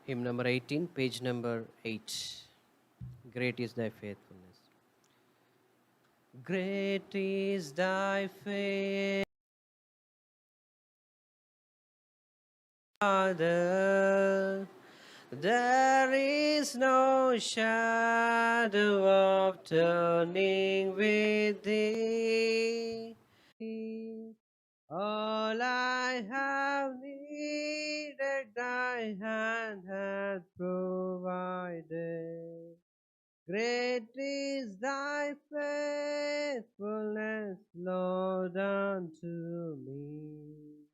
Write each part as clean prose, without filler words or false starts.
Hymn number 18, page number 8. Great is thy faithfulness. Great is thy faith, Father. There is no shadow of turning with thee. All I have needed, thy hand hath provided. Great is thy faithfulness, Lord, unto me.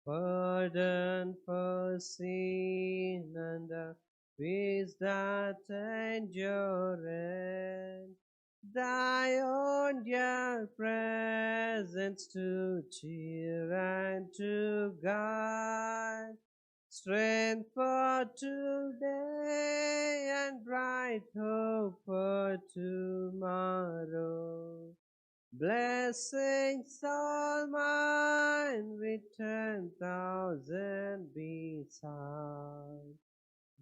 Pardon for sin and the peace that endureth. Thy own dear presence to cheer and to guide. Strength for today and bright hope for tomorrow. Blessings all mine with 10,000 beside.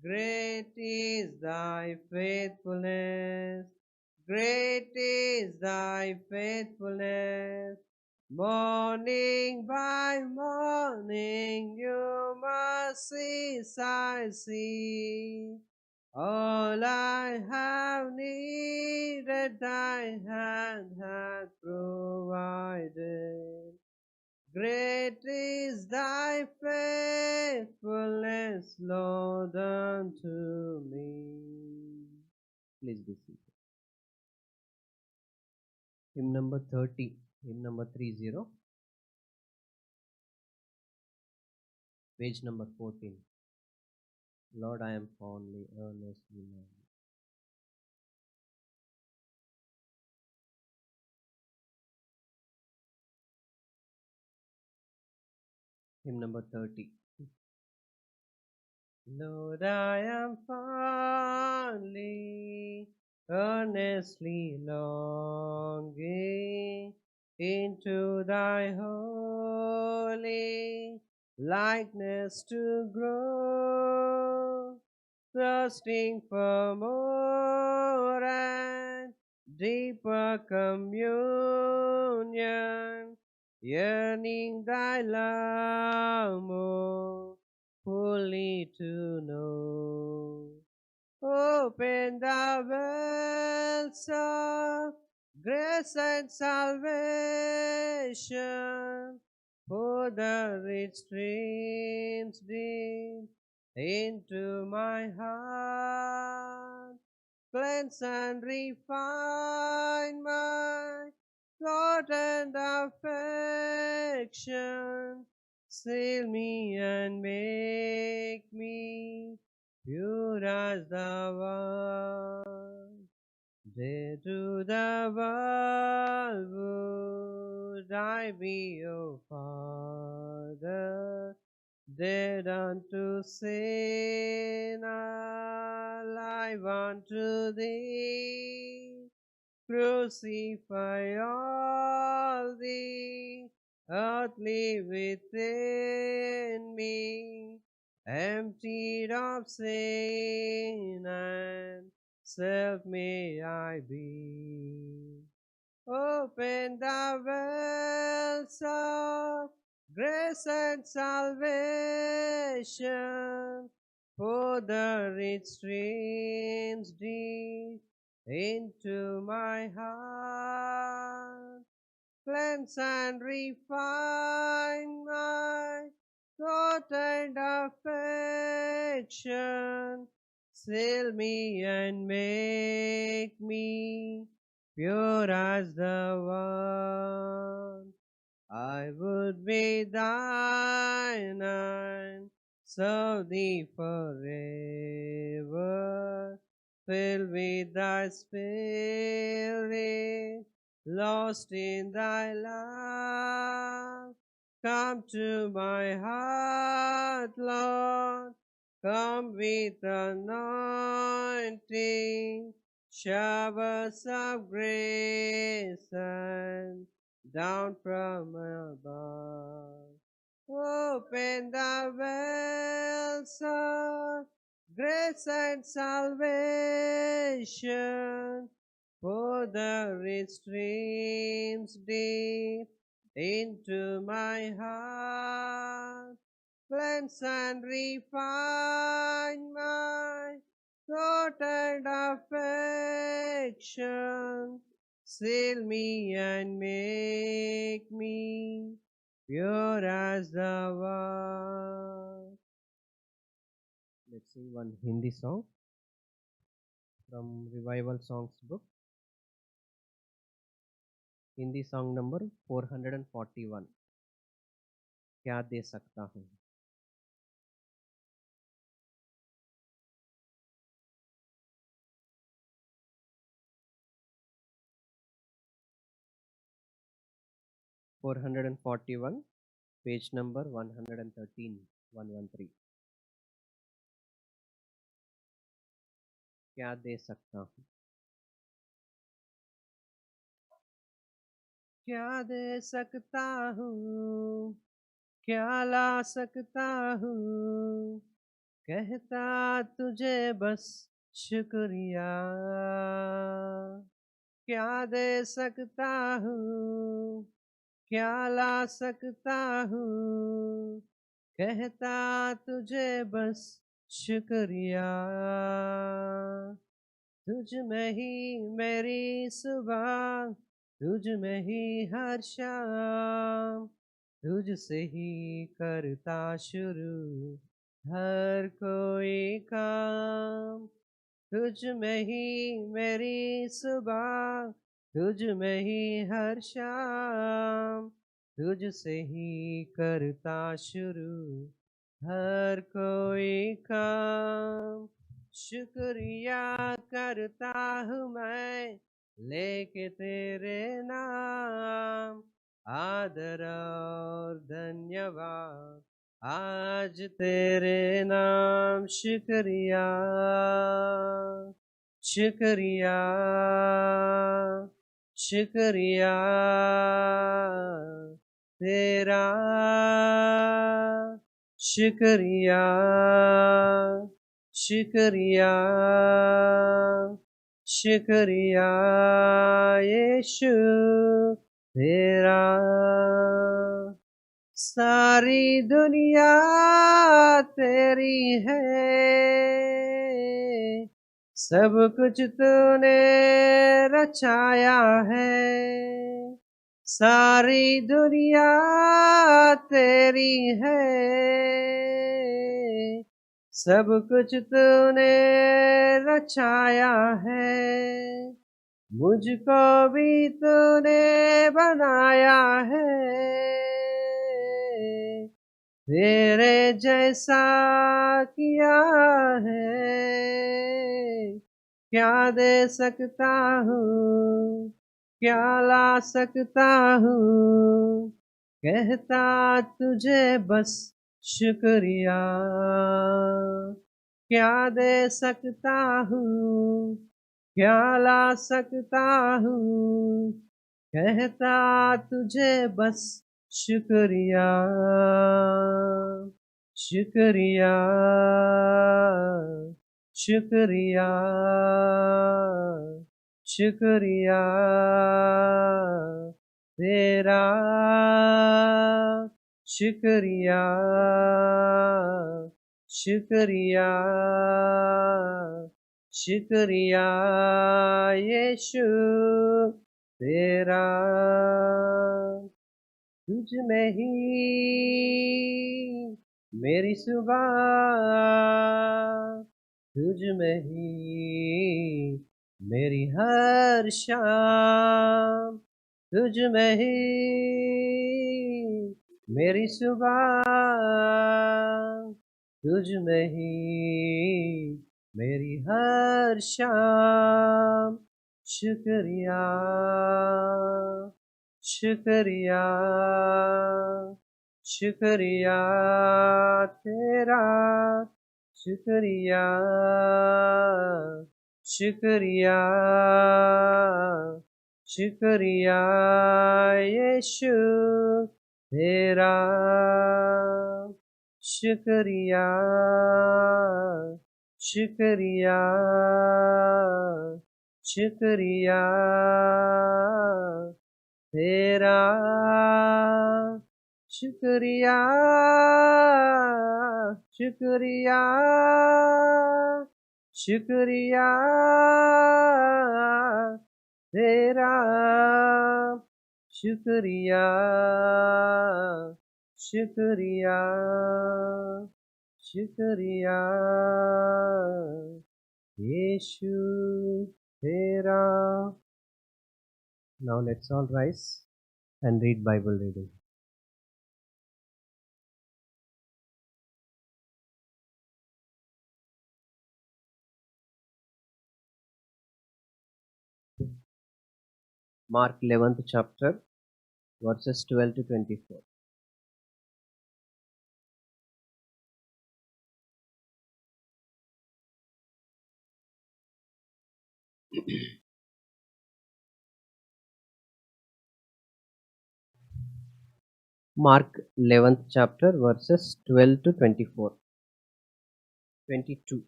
Great is thy faithfulness. Great is thy faithfulness. Morning by morning, new mercies I see. All I have needed, thy hand hath provided. Great is thy faithfulness, Lord, unto me. Please be seated. Hymn number 30, hymn number 30, page number 14. Lord, I am fondly, earnestly known. Hymn number 30. Lord, I am fondly, earnestly longing into thy holy likeness to grow, thirsting for more and deeper communion, yearning thy love more fully to know. Open the wells of grace and salvation, pour the rich streams deep into my heart. Cleanse and refine my thought and affection. Seal me and make me pure as the one. Dear to the world would I be, O Father, dead unto sin, alive unto thee. Crucify all the earthly within me, emptied of sin and self may I be. Open the wells of grace and salvation, pour the rich streams deep into my heart. Cleanse and refine my thought and affection. Seal me and make me pure as the one. I would be thine and serve thee forever, filled with thy spirit, lost in thy love. Come to my heart, Lord, come with anointing, showers of grace and down from above. Open the wells of grace and salvation, pour the rich streams deep into my heart. Cleanse and refine my thought and affection. Seal me and make me pure as the word. Let's sing one Hindi song from Revival Songs book. Hindi song number 441. क्या दे सकता हूँ. (441), page number 113, 113. क्या दे सकता हूँ. क्या दे सकता हूँ, क्या ला सकता हूँ, कहता तुझे बस शुक्रिया. क्या दे सकता हूँ, क्या ला सकता हूँ, कहता तुझे बस शुक्रिया. तुझ में ही मेरी सुबह, तुझ में ही हर शाम, तुझसे ही करता शुरू हर कोई काम. तुझ में ही मेरी सुबह, तुझ में ही हर शाम, तुझसे ही करता शुरू हर कोई काम. शुक्रिया करता हूँ मैं लेके तेरे नाम, आदर और धन्यवाद आज तेरे नाम. शुक्रिया शुक्रिया शुक्रिया तेरा, शुक्रिया शुक्रिया शुक्रिया यीशु तेरा. सारी दुनिया तेरी है, सब कुछ तूने रचाया है. सारी दुनिया तेरी है, सब कुछ तूने रचाया है. मुझको भी तूने बनाया है, तेरे जैसा किया है. क्या दे सकता हूँ, क्या ला सकता हूँ, कहता तुझे बस शुक्रिया. क्या दे सकता हूँ, क्या ला सकता हूँ, कहता तुझे बस शुक्रिया. शुक्रिया शुक्रिया शुक्रिया तेरा. शुक्रिया शुक्रिया शुक्रिया यीशु तेरा. तुझ में ही मेरी सुबह, तुझ में ही मेरी हर शाम, तुझ में ही मेरी सुबह, तुझ में ही मेरी हर शाम. शुक्रिया शुक्रिया शुक्रिया तेरा. शुक्रिया शुक्रिया शुक्रिया यीशु तेरा. शुक्रिया शुक्रिया शुक्रिया तेरा, शुक्रिया शुक्रिया शुक्रिया तेरा, शुक्रिया शुक्रिया शुक्रिया यीशु तेरा. Now let's all rise and read Bible reading. Mark 11th chapter, verses 12 to 24. Mark 11th chapter, verses 12 to 24. 22.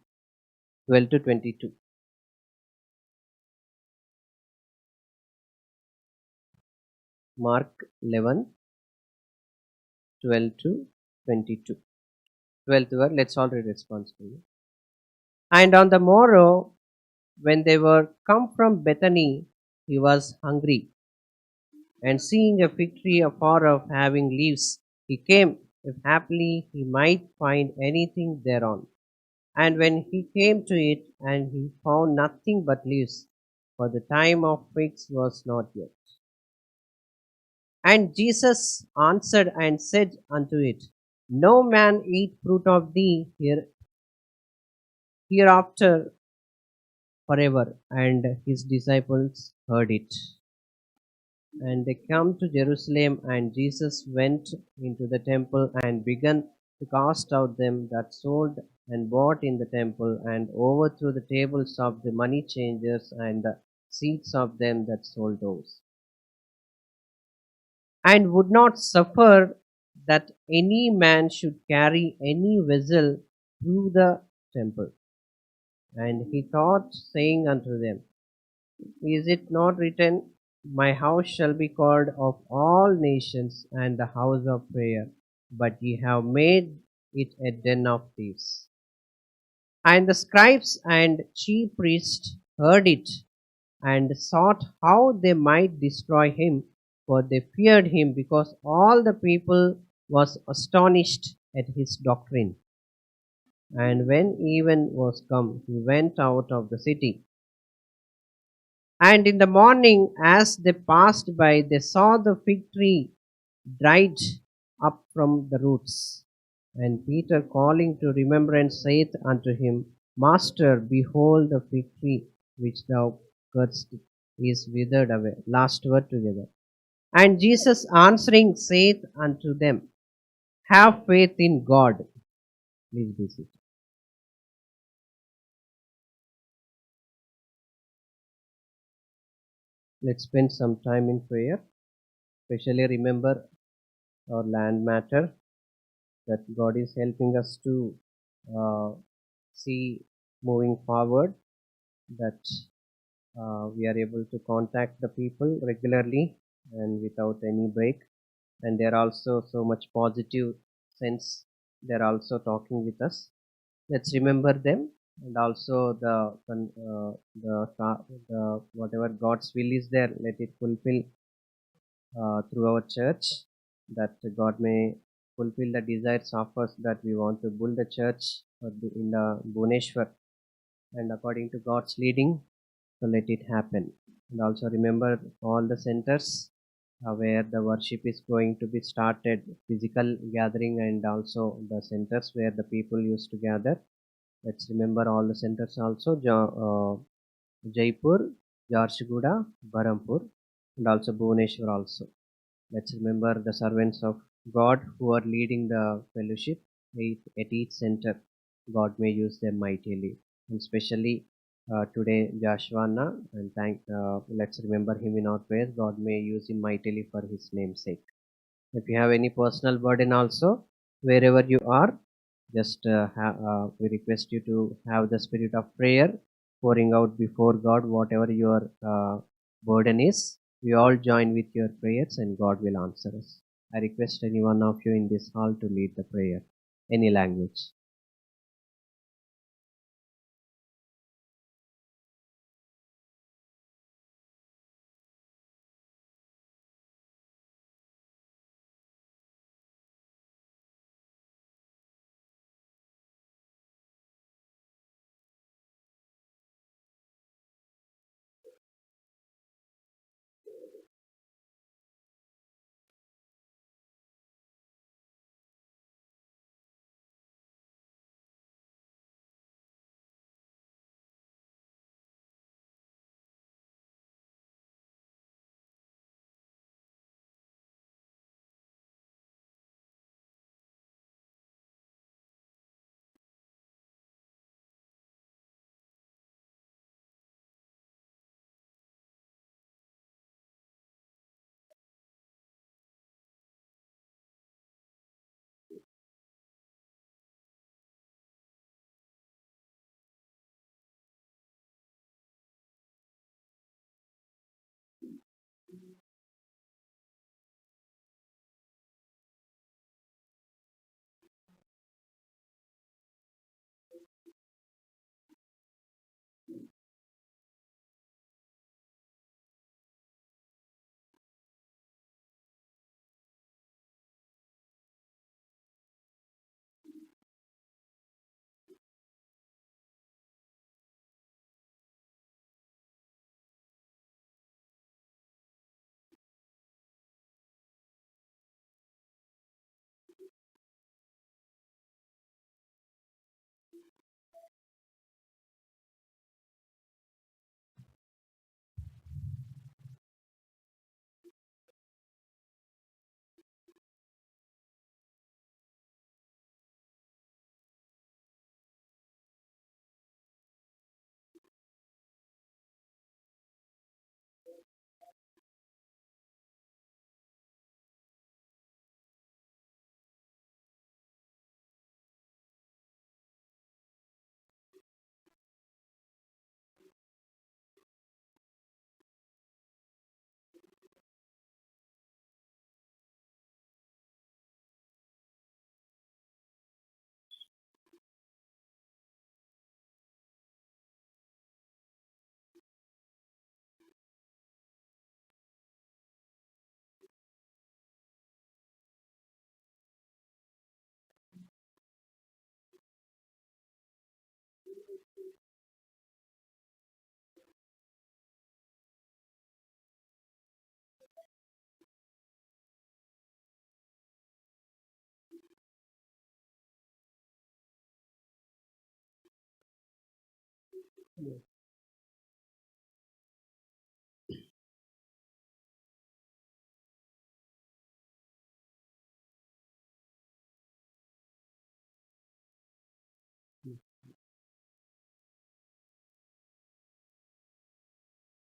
12 to 22. Mark 11, 12 to 22. 12th verse, let's all read responsibly. And on the morrow, when they were come from Bethany, he was hungry. And seeing a fig tree afar off having leaves, he came, if haply he might find anything thereon. And when he came to it, and he found nothing but leaves, for the time of figs was not yet. And Jesus answered and said unto it, No man eat fruit of thee hereafter forever. And his disciples heard it. And they come to Jerusalem, and Jesus went into the temple and began to cast out them that sold and bought in the temple, and overthrew the tables of the money changers and the seats of them that sold doves, and would not suffer that any man should carry any vessel through the temple. And he taught, saying unto them, Is it not written, My house shall be called of all nations, and the house of prayer? But ye have made it a den of thieves. And the scribes and chief priests heard it, and sought how they might destroy him, for they feared him, because all the people was astonished at his doctrine. And when even was come, he went out of the city. And in the morning, as they passed by, they saw the fig tree dried up from the roots. And Peter, calling to remembrance, saith unto him, Master, behold, the fig tree which thou cursed is withered away. Last word together. And Jesus answering saith unto them, Have faith in God. Please be seated. Let's spend some time in prayer. Especially remember our land matter, that God is helping us to see moving forward, that we are able to contact the people regularly and without any break. And they're also so much positive sense. They're also talking with us. Let's remember them, and also the whatever God's will is there, let it fulfill through our church, that God may fulfill the desires of us, that we want to build a church in the Bhubaneswar, and according to God's leading, so let it happen. And also remember all the centers where the worship is going to be started, physical gathering, and also the centers where the people used to gather. Let's remember all the centers also, Jaipur, Jharsuguda, Barampur, and also Bhubaneswar also. Let's remember the servants of God who are leading the fellowship at each center. God may use them mightily, and especially today Joshua, and let's remember him in our prayers. God may use him mightily for his name's sake. If you have any personal burden also, wherever you are, Just we request you to have the spirit of prayer pouring out before God, whatever your burden is. We all join with your prayers and God will answer us. I request any one of you in this hall to lead the prayer, any language.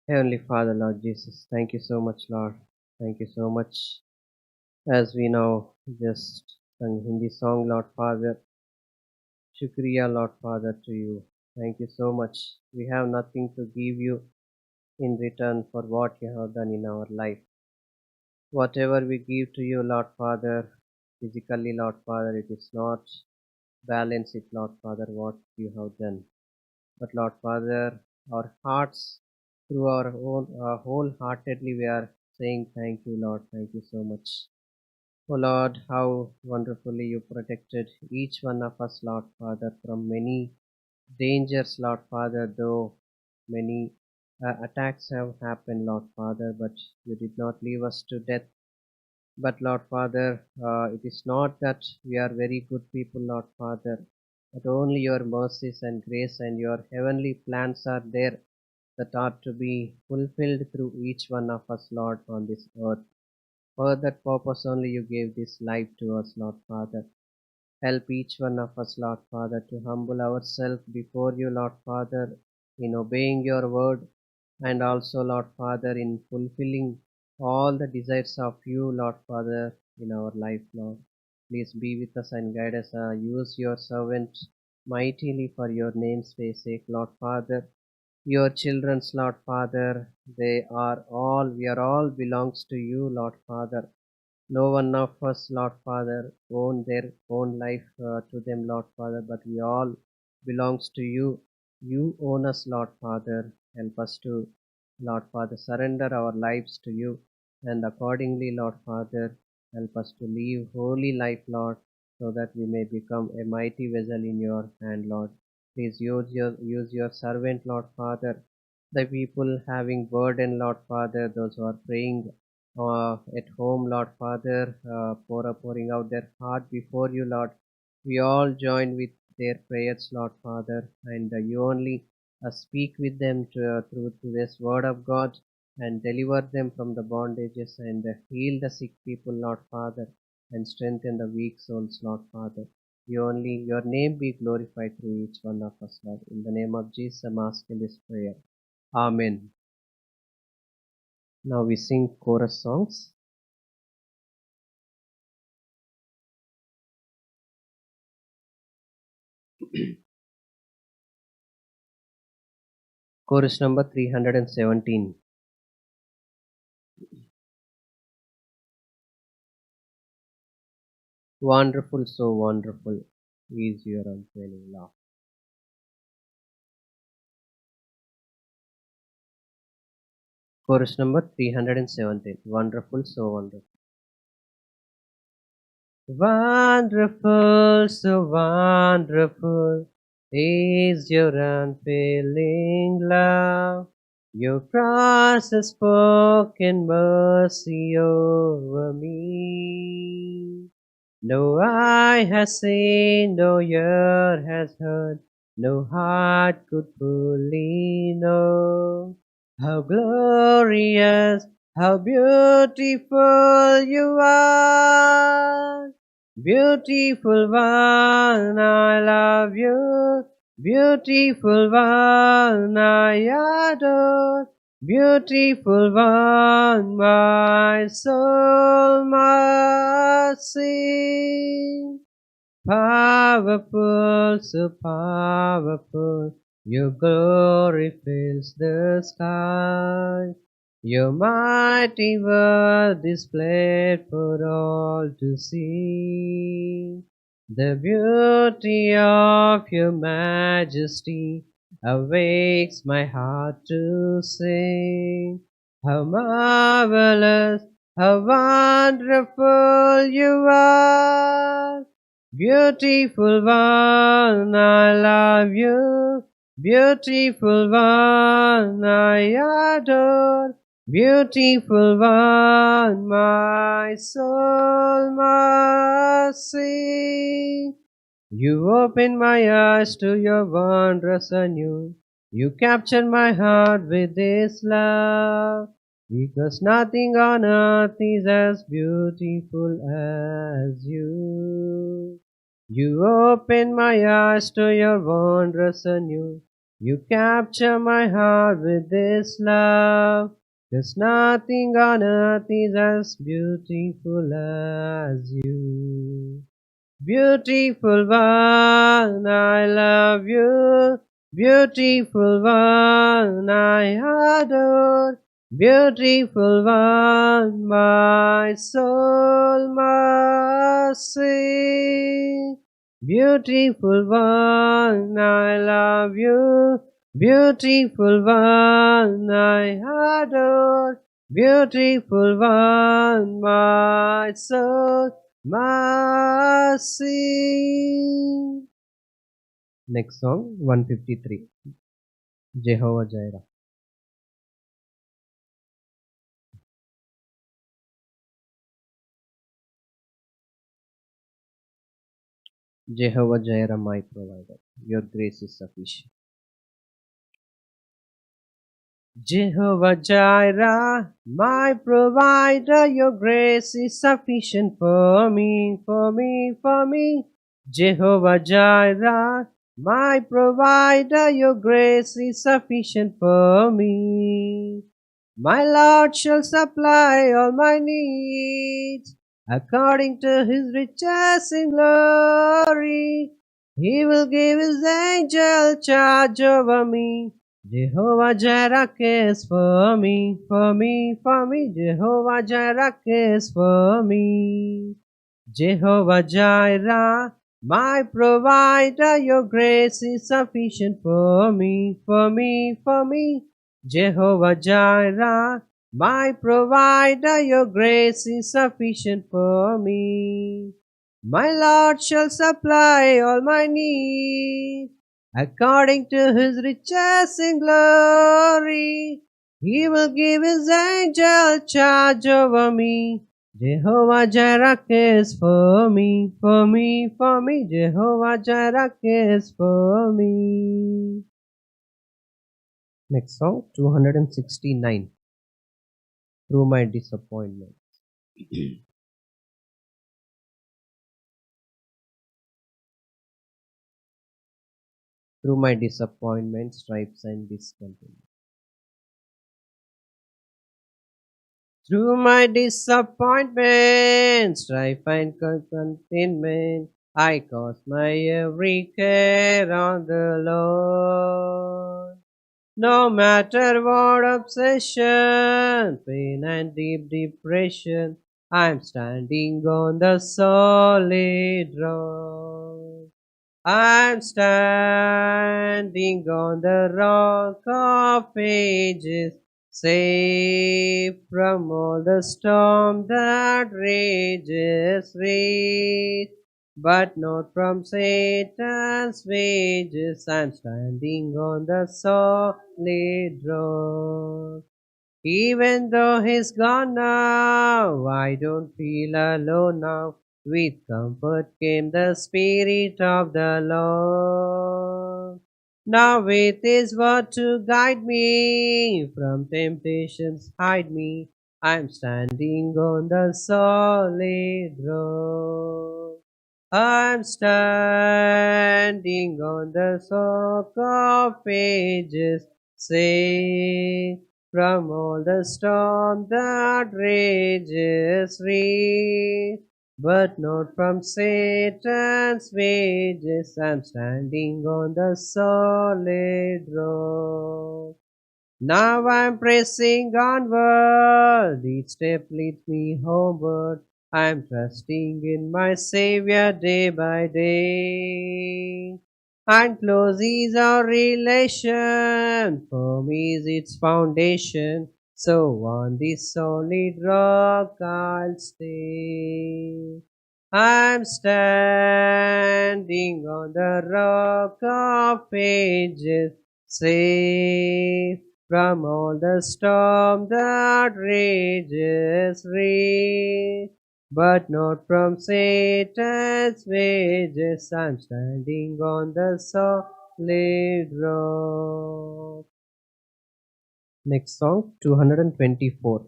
Heavenly Father, Lord Jesus, thank you so much, Lord. Thank you so much. As we now just sung Hindi song, Lord Father, Shukriya, Lord Father, to you. Thank you so much. We have nothing to give you in return for what you have done in our life. Whatever we give to you, Lord Father, physically, Lord Father, it is not balance it, Lord Father, what you have done. But Lord Father, our hearts, through our own wholeheartedly, we are saying thank you, Lord. Thank you so much. Oh Lord, how wonderfully you protected each one of us, Lord Father, from many dangers, Lord Father, though many attacks have happened, Lord Father, but you did not leave us to death. But Lord Father, it is not that we are very good people, Lord Father, but only your mercies and grace and your heavenly plans are there that are to be fulfilled through each one of us, Lord, on this earth. For that purpose only you gave this life to us, Lord Father. Help each one of us, Lord Father, to humble ourselves before you, Lord Father, in obeying your word, and also, Lord Father, in fulfilling all the desires of you, Lord Father, in our life, Lord. please be with us and guide us. Use your servant mightily for your name's sake, Lord Father. Your children's, Lord Father, we are all belongs to you, Lord Father. No one of us, Lord Father, own their own life to them, Lord Father, but we all belongs to you. You own us, Lord Father. Help us to, Lord Father, surrender our lives to you, and accordingly, Lord Father, help us to live holy life, Lord, so that we may become a mighty vessel in your hand, Lord. Please use your servant, Lord Father. The people having burden, Lord Father, those who are praying at home, Lord Father, pouring out their heart before you, Lord. We all join with their prayers, Lord Father, and you only speak with them through this word of God and deliver them from the bondages and heal the sick people, Lord Father, and strengthen the weak souls, Lord Father. Your name be glorified through each one of us, Lord. In the name of Jesus, I'm asking this prayer. Amen. Now we sing chorus songs. Chorus number 317. Wonderful, so wonderful is your unfailing love. Chorus number 317. Wonderful, so wonderful. Wonderful, so wonderful is your unfailing love. Your cross has spoken mercy over me. No eye has seen, no ear has heard, no heart could fully know how glorious, how beautiful you are. Beautiful one, I love you. Beautiful one, I adore. Beautiful one, my soul must sing. Powerful, so powerful, your glory fills the sky. Your mighty word displayed for all to see. The beauty of your majesty awakes my heart to sing. How marvelous, how wonderful you are. Beautiful one, I love you. Beautiful one, I adore. Beautiful one, my soul must sing. You open my eyes to your wondrous anew. You capture my heart with this love. Because nothing on earth is as beautiful as you. You open my eyes to your wondrous anew. You capture my heart with this love. 'Cause nothing on earth is as beautiful as you. Beautiful one, I love you. Beautiful one, I adore. Beautiful one, my soul must sing. Beautiful one, I love you. Beautiful one, I adore. Beautiful one, my soul must sing. Next song, 153. Jehovah Jireh. Jehovah Jireh, my provider. Your grace is sufficient. Jehovah Jireh, my provider, your grace is sufficient for me, for me, for me. Jehovah Jireh, my provider, your grace is sufficient for me. My Lord shall supply all my needs According to his riches in glory, he will give his angel charge over me. Jehovah Jireh cares for me, for me, for me. Jehovah Jireh cares for me. Jehovah Jireh, my provider, your grace is sufficient for me, for me, for me. Jehovah Jireh, my provider, your grace is sufficient for me. My Lord shall supply all my needs according to his riches in glory. He will give his angel charge over me. Jehovah Jireh cares for me, for me, for me. Jehovah Jireh cares for me. Next song, 269. Through my disappointment. Through my disappointment, stripes and discontent. Through my disappointment, strife and contentment, I cast my every care on the Lord. No matter what obsession, pain and deep depression, I'm standing on the solid rock. I'm standing on the rock of ages, safe from all the storm that rage, but not from Satan's wages. I'm standing on the solid rock. Even though he's gone now, I don't feel alone now. With comfort came the Spirit of the Lord. Now with his word to guide me, from temptations hide me. I'm standing on the solid rock. I'm standing on the rock of ages, safe from all the storm that rages free, but not from Satan's wages. I'm standing on the solid rock. Now I'm pressing onward, each step leads me homeward. I'm trusting in my Savior day by day. And close is our relation, firm is its foundation. So on this solid rock I'll stay. I'm standing on the rock of ages, safe from all the storm that rages free, but not from Satan's wages. I'm standing on the solid rock. Next song, 224.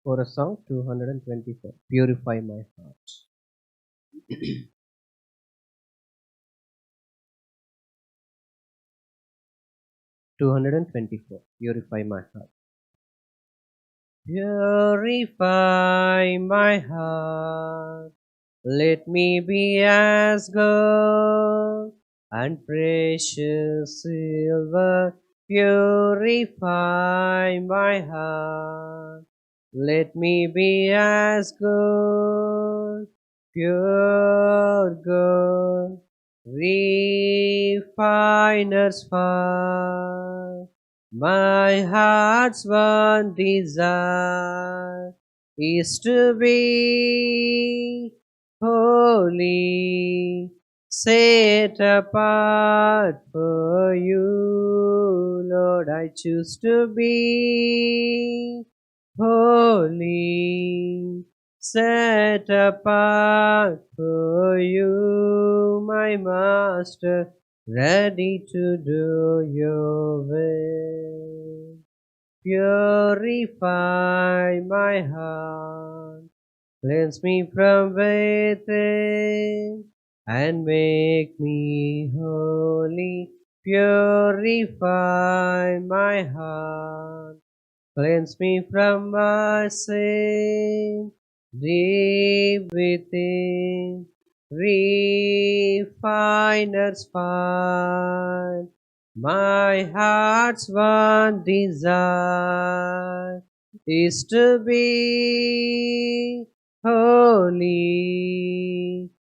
For a song, 224. Purify my heart. 224. Purify my heart. Purify my heart. Let me be as gold and precious silver. Purify my heart. Let me be as gold, pure gold, refiner's fire. My heart's one desire is to be holy, set apart for you, Lord. I choose to be holy, set apart for you, my Master, ready to do your will. Purify my heart, cleanse me from within, and make me holy. Purify my heart, Cleanse me from my sin, deep within, refiner's fire. My heart's one desire is to be holy,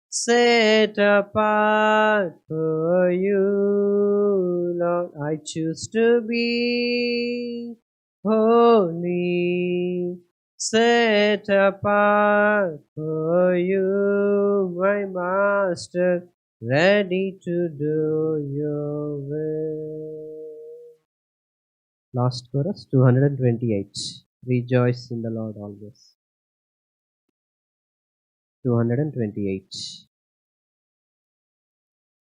set apart for you, Lord. I choose to be holy, set apart for you, my Master, ready to do your will. Last chorus, 228. Rejoice in the Lord always. 228.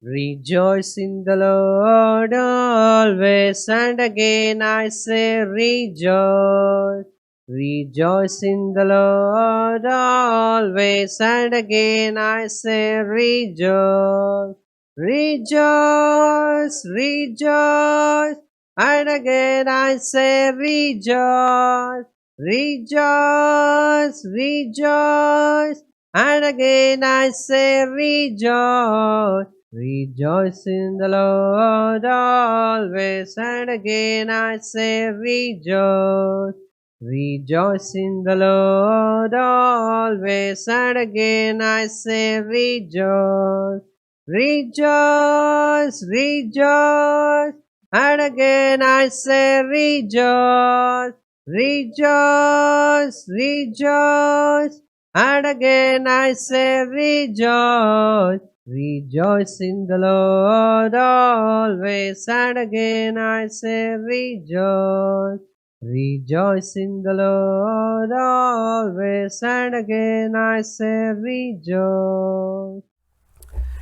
Rejoice in the Lord always, and again I say rejoice. Rejoice in the Lord always, and again I say rejoice. Rejoice, rejoice, and again I say rejoice. Rejoice, rejoice, and again I say rejoice. Rejoice in the Lord always, and again I say rejoice. Rejoice in the Lord always, and again I say rejoice. Rejoice, rejoice, and again I say rejoice. Rejoice, rejoice, and again I say rejoice. Rejoice in the Lord always, and again I say rejoice. Rejoice in the Lord always, and again I say rejoice.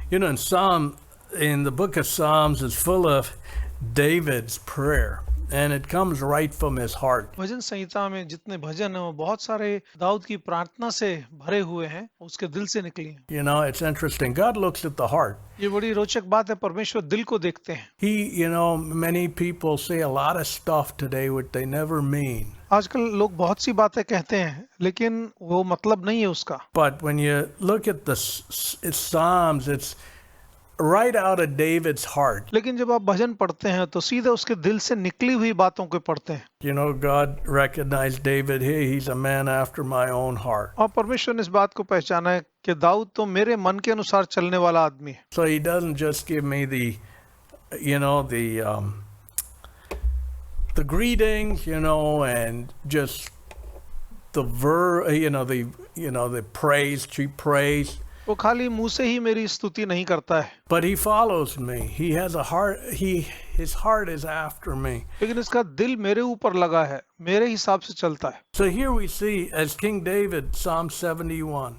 You know, in the book of Psalms is full of David's prayer, and it comes right from his heart. भजन संहिता में जितने भजन हैं वो बहुत सारे दाऊद की प्रार्थना से भरे हुए हैं, उसके दिल से निकली हैं। You know, it's interesting. God looks at the heart. ये बड़ी रोचक बात है, परमेश्वर दिल को देखते हैं। Many people say a lot of stuff today which they never mean. आजकल लोग बहुत सी बातें कहते हैं, लेकिन वो मतलब नहीं है उसका। But when you look at the Psalms, it's right out of David's heart. लेकिन जब आप भजन पढ़ते हैं तो सीधे उसके दिल से निकली हुई बातों को पढ़ते हैं। You know, God recognized David here. He's a man after my own heart. और परमेश्वर ने इस बात को पहचाना है कि दाऊद तो मेरे मन के अनुसार चलने वाला आदमी है। So he doesn't just give me the greetings, and just the the praise, cheap praise. वो खाली मुंह से ही मेरी स्तुति नहीं करता है, But he follows me. He has a heart. His heart is after me. लेकिन इसका दिल मेरे ऊपर लगा है, मेरे हिसाब से चलता है। So here we see, as King David, Psalm 71.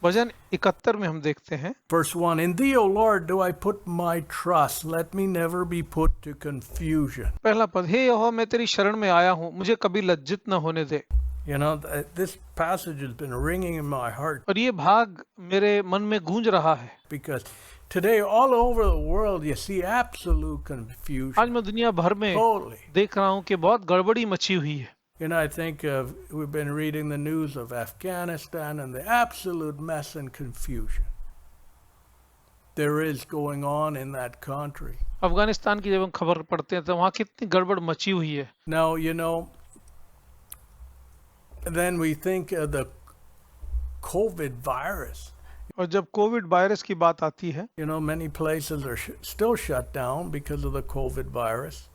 भजन 71 में हम देखते हैं, Verse 1, In thee, O Lord, do I put my trust. Let me never be put to confusion. पहला पद, हे यहोवा मैं तेरी शरण में आया हूँ, मुझे कभी लज्जित न होने दे। You know, this passage has been ringing in my heart. और ये भाग मेरे मन में गूंज रहा है, Because today, all over the world, you see absolute confusion. आज मैं दुनिया भर में Totally. देख रहा हूँ कि बहुत गड़बड़ी मची हुई है। I think we've been reading the news of Afghanistan and the absolute mess and confusion there is going on in that country. Afghanistan की जब हम खबर पढ़ते हैं तो वहाँ कितनी गड़बड़ मची हुई है। Now, then we think of the COVID virus. और जब कोविड वायरस की बात आती है, Many places are still shut down because of the COVID virus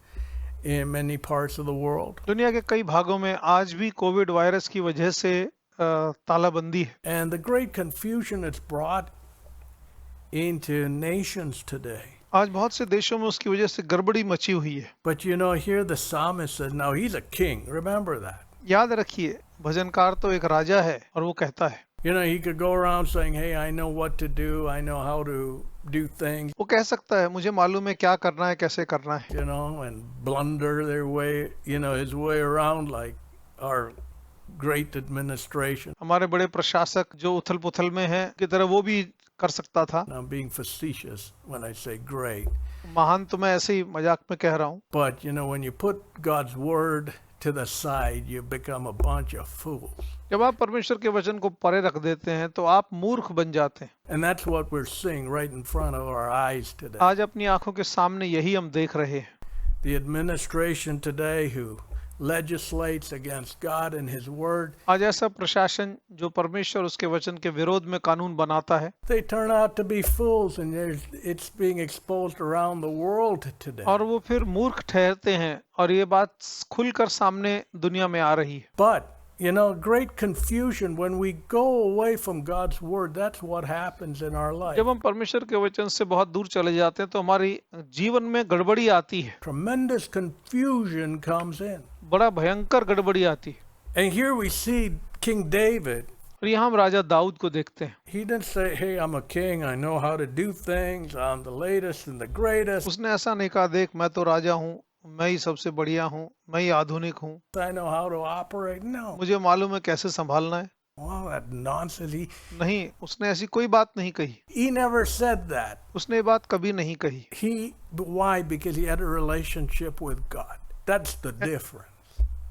in many parts of the world. दुनिया के कई भागों में आज भी कोविड वायरस की वजह से तालाबंदी है। And the great confusion it's brought into nations today. आज बहुत से देशों में उसकी वजह से गड़बड़ी मची हुई है। But here the psalmist says, now he's a king. Remember that. याद रखिए, भजनकार तो एक राजा है और वो कहता है, He could go around saying, hey, I know what to do. I know how to do things. वो कह सकता है मुझे मालूम है क्या करना है, कैसे करना है, And blunder their way, his way around like our great administration. हमारे बड़े प्रशासक जो उथल पुथल में हैं की तरह वो भी कर सकता था। I'm being facetious when I say great. महान तो मैं ऐसे ही मजाक में कह रहा हूँ। But when you put God's word to the side, you become a bunch of fools. जब आप परमेश्वर के वचन को परे रख देते हैं तो आप मूर्ख बन जाते हैं। And that's what we're seeing right in front of our eyes today. आज अपनी आंखों के सामने यही हम देख रहे हैं। The administration today who legislates against God and His Word, आज ऐसा प्रशासन जो परमेश्वर उसके वचन के विरोध में कानून बनाता है, they turn out to be fools, and it's being exposed around the world today. और वो फिर मूर्ख ठहरते हैं, और ये बात खुलकर सामने दुनिया में आ रही है। But you know, great confusion when we go away from God's Word. That's what happens in our life. जब हम परमेश्वर के वचन से बहुत दूर चले जाते हैं तो हमारी जीवन में गड़बड़ी आती है, Tremendous confusion comes in. बड़ा भयंकर गड़बड़ी आती है। And here we see King David. और यहाँ हम राजा दाऊद को देखते हैं। He didn't say, hey, I'm a king, I know how to do things, I'm the latest and the greatest, उसने ऐसा नहीं कहा, देख मैं तो राजा हूँ, मैं ही सबसे बढ़िया हूँ, मैं ही आधुनिक हूँ, I know how to operate. No. मुझे मालूम है कैसे संभालना है। Well, that nonsense. नहीं, उसने ऐसी कोई बात नहीं कही। He never said that. उसने ये बात कभी नहीं कही। Why? Because he had a relationship with God. That's the difference.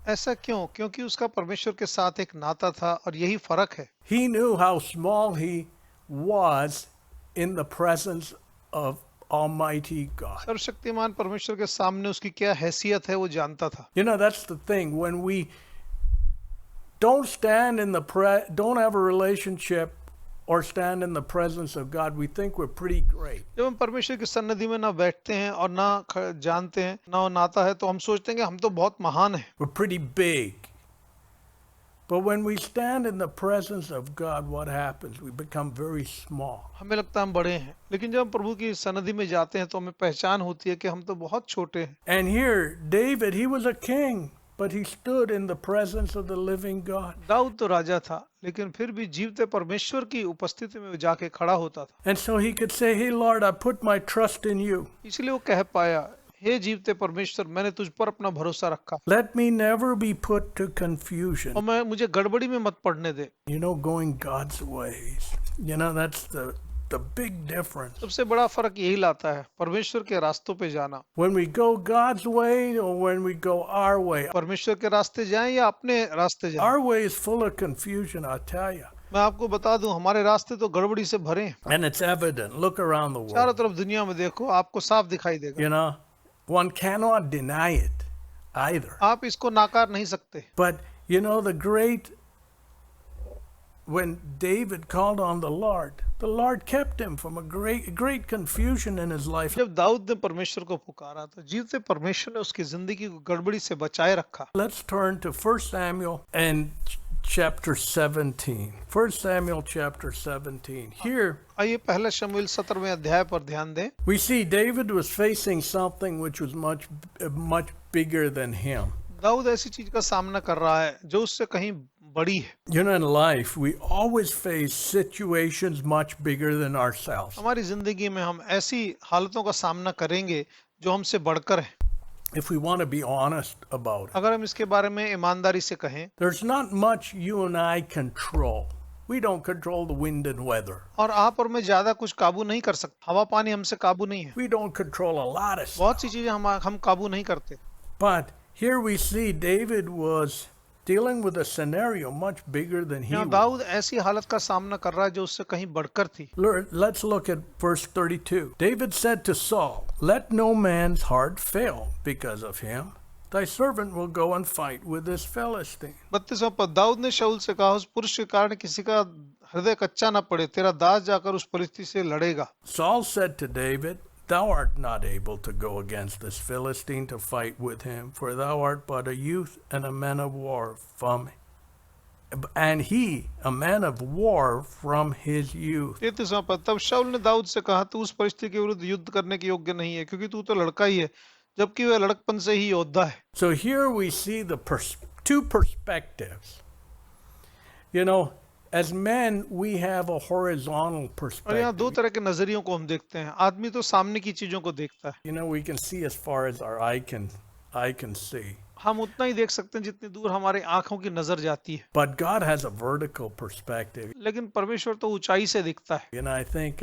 ऐसा क्यों? क्योंकि उसका परमेश्वर के साथ एक नाता था, और यही फर्क है। He knew how small he was in the presence of Almighty God. सर्वशक्तिमान परमेश्वर के सामने उसकी क्या हैसियत है वो जानता था। You know, that's the thing. When we don't stand in don't have a relationship or stand in the presence of God, we think we're pretty great. जब हम परमेश्वर की सन्निधि में ना बैठते हैं और ना जानते हैं, ना वो नाता है, तो हम सोचते हैं कि हम तो बहुत महान हैं। We're pretty big. But when we stand in the presence of God, what happens? We become very small. हमें लगता है हम बड़े हैं, लेकिन जब हम प्रभु की सन्निधि में जाते हैं तो हमें पहचान होती है कि हम तो बहुत छोटे हैं। And here, David, he was a king, but he stood in the presence of the living God. Dawood तो राजा था, लेकिन फिर भी जीवते परमेश्वर की उपस्थिति में जाके खड़ा होता था। And so he could say, hey Lord, I put my trust in you. इसलिए वो कह पाया, हे जीवते परमेश्वर, मैंने तुझ पर अपना भरोसा रखा, Let me never be put to confusion. और मुझे गड़बड़ी में मत पड़ने दे। You know, going God's ways. You know, that's the big difference. सबसे बड़ा फर्क यही लाता है, परमेश्वर के रास्तों पे जाना। When we go God's way or when we go our way. परमेश्वर के रास्ते जाएं या अपने रास्ते जाएं। Our way is full of confusion, I tell you. मैं आपको बता दूं, हमारे रास्ते तो गड़बड़ी से भरे हैं। And it's evident. Look around the चारों world. तरफ दुनिया में देखो, आपको साफ दिखाई देगा। You know, one cannot deny it either. आप इसको नाकार नहीं सकते। But you know, when David called on the Lord kept him from a great confusion in his life. जब दाऊद ने परमेश्वर को पुकारा तो जीवते परमेश्वर ने उसकी जिंदगी को गड़बड़ी से बचाए रखा। Let's turn to 1 Samuel and chapter 17. 1 Samuel chapter 17. Here आइए पहला शमूएल 17वें अध्याय पर ध्यान दें। we see David was facing something which was much bigger than him. Dawood ऐसी चीज का सामना कर रहा है जो उससे कहीं बड़ी है। You know, in life we always face situations much bigger than ourselves. हमारी जिंदगी में हम ऐसी हालतों का सामना करेंगे जो हमसे बढ़कर है। If we want to be honest about it, अगर हम इसके बारे में ईमानदारी से कहें, there's not much you and I control. We don't control the wind and weather. और आप और मैं ज्यादा कुछ काबू नहीं कर सकते। हवा पानी हमसे काबू नहीं है। We don't control a lot of stuff. बहुत सी चीजें हम काबू नहीं करते। But here we see David was dealing with a scenario much bigger than he यहाँ was. दाऊद ऐसी हालत का सामना कर रहा है जो उससे कहीं बढ़कर थी। Let's look at verse 32. David said to Saul, "Let no man's heart fail because of him. Thy servant will go and fight with this Philistine." 32वां पद, दाऊद ने शाऊल से कहा, उस पुरुष के कारण किसी का हृदय कच्चा न पड़े, तेरा दास जाकर उस परिस्थिति से लड़ेगा। Saul said to David, "Thou art not able to go against this Philistine to fight with him, for thou art but a youth and a man of war from his youth." 33वां पद, तब शाऊल ने दाऊद से कहा, तू उस परिस्थिति के विरुद्ध युद्ध करने के योग्य नहीं है, क्योंकि तू तो लड़का ही है, जबकि वह लड़कपन से ही योद्धा है। So here we see the two perspectives. You know, as men we have a horizontal और यहाँ दो perspective. तरह के नजरियों को हम देखते हैं। आदमी तो सामने की चीजों को देखता है, You know, we can see as far as our eye can see. हम उतना ही देख सकते हैं जितनी दूर हमारे आंखों की नजर जाती है। But God has a vertical perspective. लेकिन परमेश्वर तो ऊंचाई से दिखता है। And I think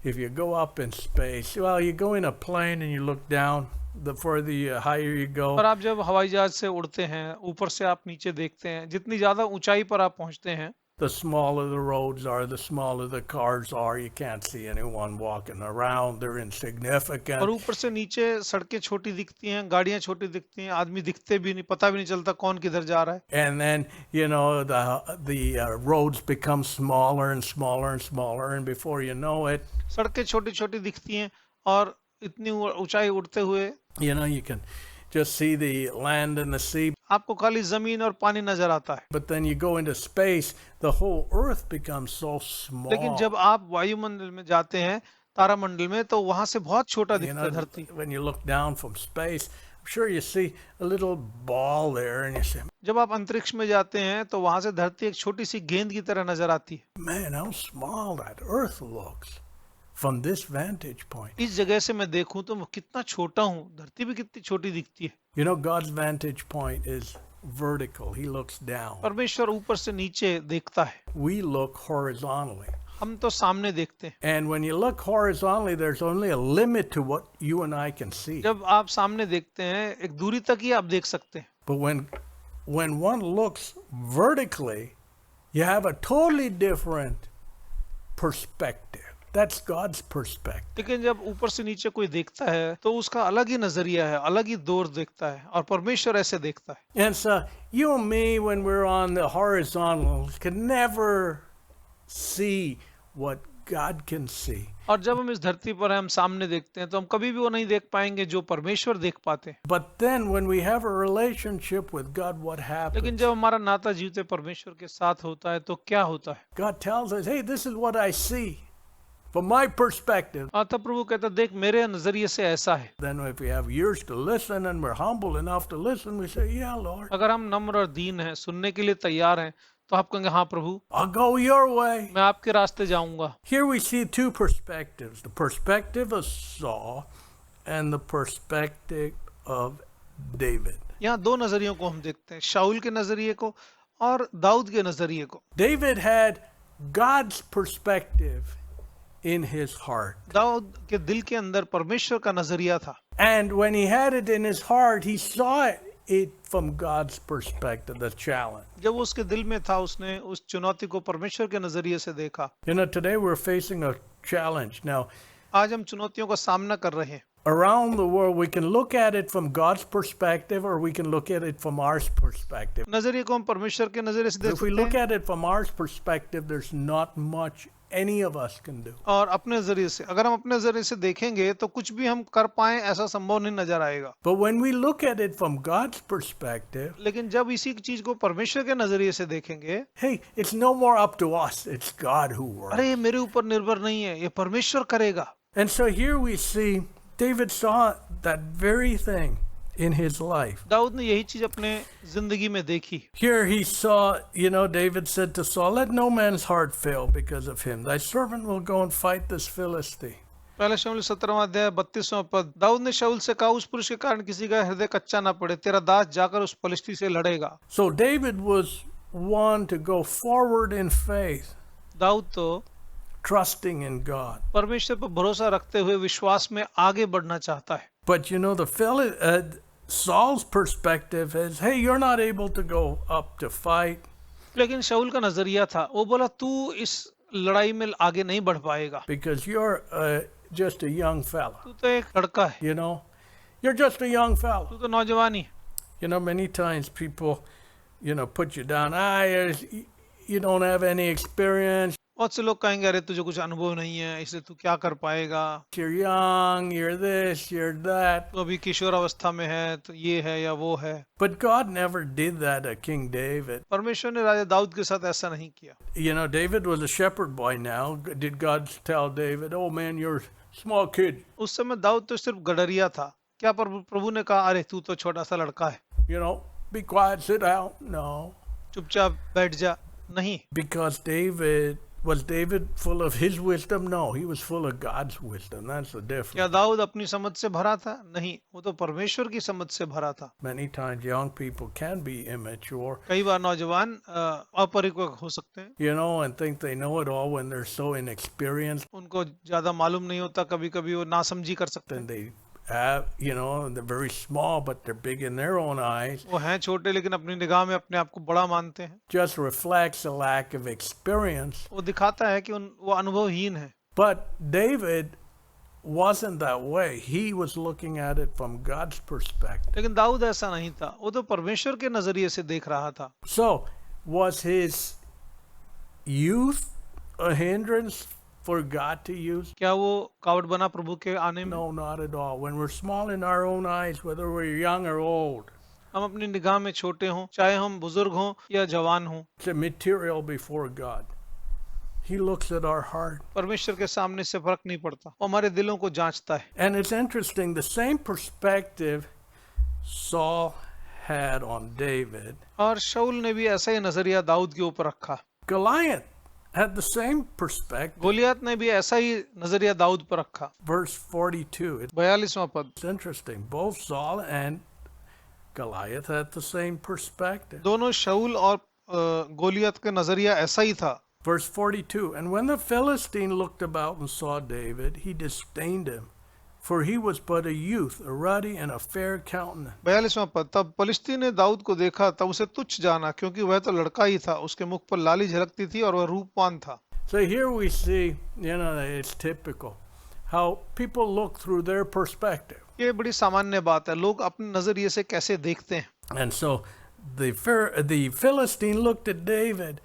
if you go up in space, well, you go in a plane and you look down, the further higher you और go, आप जब हवाई जहाज से उड़ते हैं, ऊपर से आप नीचे देखते हैं, जितनी ज्यादा ऊंचाई पर आप पहुंचते हैं, the smaller the roads are, the smaller the cars are. You can't see anyone walking around. They're और insignificant. ऊपर से नीचे सड़कें छोटी दिखती हैं, गाड़ियां छोटी दिखती हैं, आदमी दिखते भी नहीं, पता भी नहीं चलता कौन किधर जा रहा है। And then, the roads become smaller and smaller and smaller, and before you know it, सड़कें छोटी छोटी दिखती हैं और इतनी ऊंचाई उड़ते हुए you can just see the land and the sea. आपको खाली जमीन और पानी नजर आता है। But then you go into space, the whole earth becomes so लेकिन small. जब आप वायुमंडल में जाते हैं, तारामंडल में, तो वहां से बहुत छोटा You दिखता know, है धरती। when you look down from space, I'm sure you see a little ball there, and you say, जब आप अंतरिक्ष में जाते हैं तो वहां से धरती एक छोटी सी गेंद की तरह नजर आती है। man, how small that earth looks from this vantage point. इस जगह से मैं देखूं तो मैं कितना छोटा हूँ, धरती भी कितनी छोटी दिखती है। You know, God's vantage point is vertical. He looks down. परमेश्वर ऊपर से नीचे देखता है, We look horizontally. हम तो सामने देखते हैं। And when you look horizontally, there's only a limit to what you and I can see. जब आप सामने देखते हैं, एक दूरी तक ही आप देख सकते हैं। But when one looks vertically, you have a totally different perspective. That's God's perspective. लेकिन जब ऊपर से नीचे कोई देखता है तो उसका अलग ही नजरिया है, अलग ही दौर देखता है, और परमेश्वर ऐसे देखता है। And so you and me, when we're on the horizontal, can never see what God can see. और जब हम इस धरती पर हैं, हम सामने देखते हैं, तो हम कभी भी वो नहीं देख पाएंगे जो परमेश्वर देख पाते हैं। But then when we have a relationship with God, what लेकिन happens? जब हमारा नाता जीवते परमेश्वर के साथ होता है तो क्या होता है? God tells us, hey, this is what I see from my perspective. और तब प्रभु कहता, देख मेरे नजरिए से ऐसा है। Then if we have ears to listen and we're humble enough to listen, we say, yeah, Lord, अगर हम नम्र और दीन हैं, सुनने के लिए तैयार हैं, तो आप कहेंगे, हाँ प्रभु, I'll go your way. मैं आपके रास्ते जाऊंगा। Here we see two perspectives, the perspective of Saul and the perspective of David. यहाँ दो नजरियों को हम देखते हैं, शाऊल के नजरिए को और दाऊद के नजरिए को। David had God's perspective in his heart. Dawood के दिल के अंदर परमेश्वर का नजरिया था, And when he had it in his heart, he saw it from God's perspective, the challenge. जब वो उसके दिल में था, उसने उस चुनौती को परमेश्वर के नजरिए से देखा। You know, today we're facing a challenge. Now, आज हम चुनौतियों का सामना कर रहे हैं। around the world, we can look at it from God's perspective or we can look at it from our perspective. नजरिए को हम परमेश्वर के नजरिए से देख If we सकते look हैं at it from our perspective, there's not much any of us can do. और अपने नजरिए से, अगर हम अपने नजरिए से देखेंगे तो कुछ भी हम कर पाए ऐसा संभव नहीं नजर आएगा। But when we look at it from God's perspective, लेकिन जब इसी चीज को परमेश्वर के नजरिए से देखेंगे, hey, it's no more up to us. It's God who works. अरे ये मेरे ऊपर निर्भर नहीं है, ये परमेश्वर करेगा। And so here we see David saw that very thing in his life. Dawood ने यही चीज अपने जिंदगी में देखी। Here he saw, David said to Saul, let no man's heart fail because of him. Thy servant will go and fight this Philistine. पहले शमूएल 17वां अध्याय 32वां पद, दाऊद ने शाऊल से कहा, उस पुरुष के कारण किसी का हृदय कच्चा ना पड़े, तेरा दास जाकर उस फलिश्ती से लड़ेगा। So David was one to go forward in faith, Dawood तो trusting in God. परमेश्वर पर भरोसा रखते हुए विश्वास में आगे बढ़ना चाहता है। But Saul's perspective is, hey, you're not able to go up to fight. लेकिन शाऊल का नजरिया था, वो बोला तू इस लड़ाई में आगे नहीं बढ़ पाएगा, Because you're just a young fella. तू तो एक लड़का है, You're just a young fella. तू तो नौजवान ही। Many times people, put you down. You don't have any experience. बहुत से लोग कहेंगे, अरे तुझे कुछ अनुभव नहीं है, इसलिए तू क्या कर पाएगा, You're young, you're this, you're that. तू अभी किशोर अवस्था में है, तो ये है या वो है। But God never did that to King David. परमेश्वर ने राजा दाऊद के साथ ऐसा नहीं किया। David was a shepherd boy now. Did God tell David, oh man, you're a small kid? उस समय दाऊद तो सिर्फ गडरिया था, क्या प्रभु ने कहा, अरे तू तो छोटा सा लड़का है, Be quiet, sit down? No. चुपचाप बैठ जा? नहीं, Because David Was David full of his wisdom? No, he was full of God's wisdom. That's the क्या difference. दाऊद अपनी समझ से भरा था? नहीं, वो तो परमेश्वर की समझ से भरा था। Many times young people can be immature, कई बार नौजवान अपरिपक्व हो सकते हैं, you know, and think they know it all when they're so inexperienced. उनको ज्यादा मालूम नहीं होता, कभी कभी वो नासमझी कर सकते हैं। Then they have, you know, they're very small, but they're big in their own eyes. वो हैं छोटे लेकिन अपनी निगाह में अपने आप को बड़ा मानते हैं। Just reflects a lack of experience. वो दिखाता है कि वो अनुभवहीन है। But David wasn't that way. He was looking at it from God's perspective. लेकिन दाऊद ऐसा नहीं था, वो तो परमेश्वर के नजरिए से देख रहा था। So, was his youth a hindrance for God to use? क्या वो कावड़ बना प्रभु के आने में? No, not at all. When we're small in our own eyes, whether we're young or old, हम अपनी निगाह में छोटे हों, चाहे हम बुजुर्ग हों या जवान हों, it's immaterial before God. He looks at our heart. परमेश्वर के सामने से फर्क नहीं पड़ता, वो हमारे दिलों को जांचता है। And it's interesting, the same perspective Saul had on David, और शाऊल ने भी ऐसा ही नजरिया दाऊद के ऊपर रखा। Goliath had the same perspective. Goliath ने भी ऐसा ही नजरिया दाऊद पर रखा। Verse 42, 42वां पद। it's interesting. Both Saul and Goliath had the same perspective. दोनों शाऊल और गोलियत का नजरिया ऐसा ही था। Verse 42, and when the Philistine looked about and saw David, he disdained him, for he was but a youth, a ruddy and a fair countenance. 42वां पद। तब पलिश्ती ने दाऊद को देखा, तब उसे तुच्छ जाना, क्योंकि वह तो लड़का ही था, उसके मुख पर लाली झलकती थी और वह रूपवान था। So here we see, you know, it's typical how people look through their perspective. ये बड़ी सामान्य बात है, लोग अपने नजरिए से कैसे देखते हैं। And so the Philistine looked at David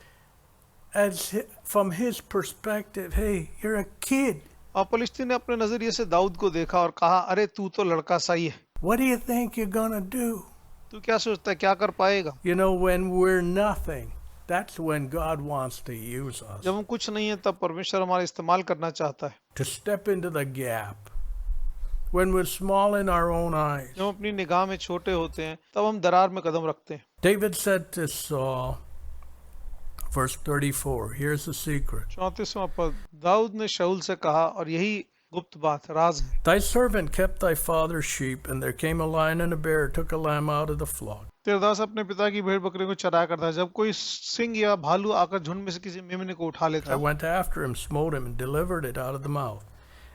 from his perspective, hey, you're a kid. और पलिश्ती ने अपने नजरिए से दाऊद को देखा और कहा, अरे तू तो लड़का सा ही है, What do you think you're gonna do? तू क्या सोचता है, क्या कर पाएगा? You know, when we're nothing, that's when God wants to use us. जब हम कुछ नहीं है तब परमेश्वर हमारा इस्तेमाल करना चाहता है। To step into the gap. When we're small in our own eyes. जब हम अपनी निगाह में छोटे होते हैं तब हम दरार में कदम रखते हैं। David said to Saul, verse 34, here's the secret. 34वां पद। दाऊद ने शाऊल से कहा, और यही गुप्त बात, राज है। Thy servant kept thy father's sheep, and there came a lion and a bear, took a lamb out of the flock. तेरा दास अपने पिता की भेड़ बकरी को चराया करता है, जब कोई सिंह या भालू आकर झुंड में से किसी मेमने को उठा लेता I है। went after him, smote him, and delivered it out of the mouth.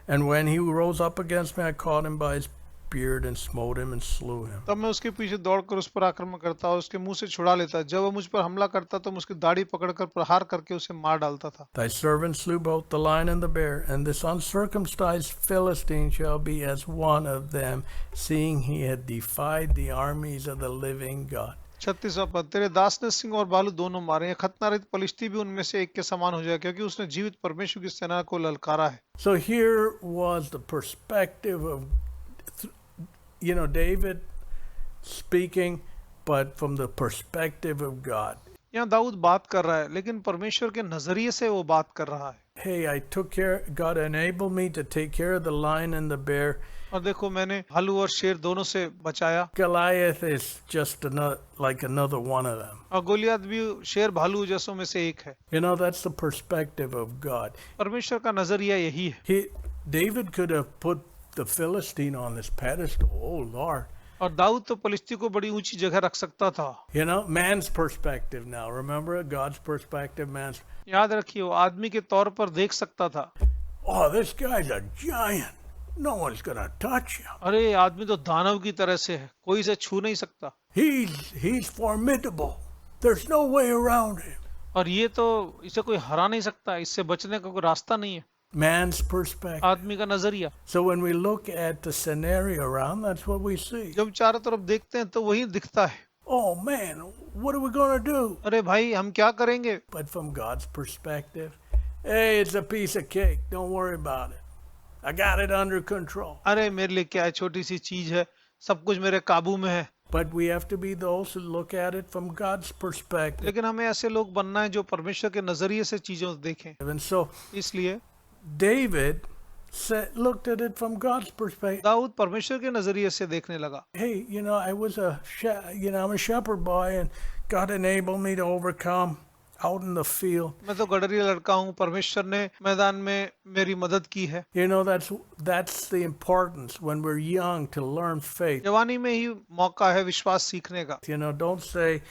And when he rose up against me, I caught him by his beard and smote him and slew him. तब मैं उसके पीछे दौड़कर उस पर आक्रमण करता और उसके मुंह से छुड़ा लेता। जब वह मुझ पर हमला करता तो मैं उसकी दाढ़ी पकड़कर प्रहार करके उसे मार डालता था। Thy servant slew both the lion and the bear, and this uncircumcised Philistine shall be as one of them, seeing he had defied the armies of the living God. 36वां पद। तेरे दास ने सिंह और भालू दोनों मारे हैं, खतनारहित पलिश्ती भी उनमें से एक के समान हो जाए, क्योंकि उसने जीवित परमेश्वर की सेना को ललकारा है। So here was the perspective of, you know, David speaking, but from the perspective of God. यहाँ दाऊद बात कर रहा है, लेकिन परमेश्वर के नजरिए से वो बात कर रहा है। Hey, I took care, God enabled me to take care of the lion and the bear. और देखो, मैंने भालू और शेर दोनों से बचाया। Goliath is just like another one of them. और गोलियत भी शेर भालू जैसों में से एक है। You know, that's the perspective of God. परमेश्वर का नजरिया यही है। David could have put the Philistine on this pedestal. Oh Lord. और दाऊद तो पलिश्ती को बड़ी ऊंची जगह रख सकता था। You know, man's perspective now. Remember God's perspective, man's. याद रखिए, वो आदमी के तौर पर देख सकता था। Oh, this guy's a giant. No one's gonna touch him. अरे आदमी तो दानव की तरह से है, कोई इसे छू नहीं सकता। He's formidable. There's no way around him. और ये तो इसे कोई हरा नहीं सकता, इससे बचने का कोई रास्ता नहीं है। Man's perspective. आदमी का नजरिया। So when we look at the scenario around, that's what we see. जब चारों तरफ देखते हैं तो वही दिखता है। Oh man, what are we gonna do? अरे भाई, हम क्या करेंगे? But from God's perspective, hey, it's a piece of cake. Don't worry about it. I got it under control. अरे मेरे लिए क्या है, छोटी सी चीज है, सब कुछ मेरे काबू में है। But we have to be those who look at it from God's perspective. लेकिन हमें ऐसे लोग बनना है जो परमेश्वर के नजरिए से चीजों को देखें। And so इसलिए David looked at it from God's perspective. Dawood परमेश्वर के नजरिए से देखने लगा। Hey, I'm a shepherd boy, and God enabled me to overcome out in the field. मैं तो गडरिया लड़का हूँ, परमेश्वर ने मैदान में मेरी मदद की है। You know, that's the importance when we're young to learn faith. जवानी में ही मौका है विश्वास सीखने का। You know, don't say,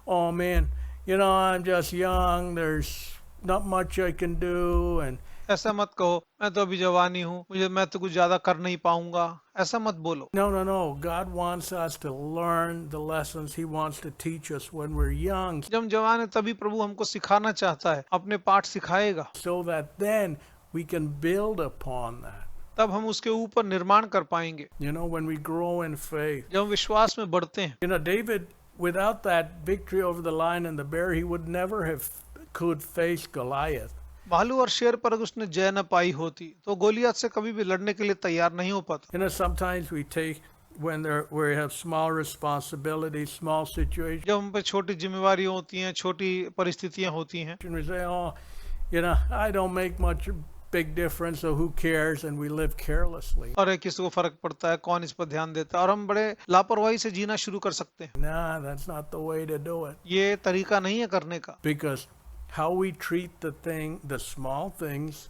oh man, you know, I'm just young, there's not much I can do, and ऐसा मत कहो, मैं तो अभी जवानी हूँ, मैं तो कुछ ज्यादा कर नहीं पाऊंगा, ऐसा मत बोलो। no. God wants us to learn the lessons He wants to teach us when we're young, जब हम जवान है तभी प्रभु हमको सिखाना चाहता है, अपने पाठ सिखाएगा, so that then we can build upon that. तब हम उसके ऊपर निर्माण कर पाएंगे। You know, when we grow in faith. जब हम विश्वास में बढ़ते हैं। You know, David, without that victory over the lion and the bear, he would never have could face Goliath. भालू और शेर पर अगर उसने जय न पाई होती तो गोलियत से कभी भी लड़ने के लिए तैयार नहीं हो पाता। You know, sometimes we take when we have small responsibilities, small situations, जब हम पे छोटी जिम्मेवारी होती हैं, छोटी परिस्थितियां होती हैं, and we say, oh, you know, I don't make much big difference, so who cares, and we live carelessly. और किसी को फर्क पड़ता है, कौन इस पर ध्यान देता है, और हम बड़े लापरवाही से जीना शुरू कर सकते हैं। Nah, that's not the way to do it. ये तरीका नहीं है करने का। Because how we treat the small things,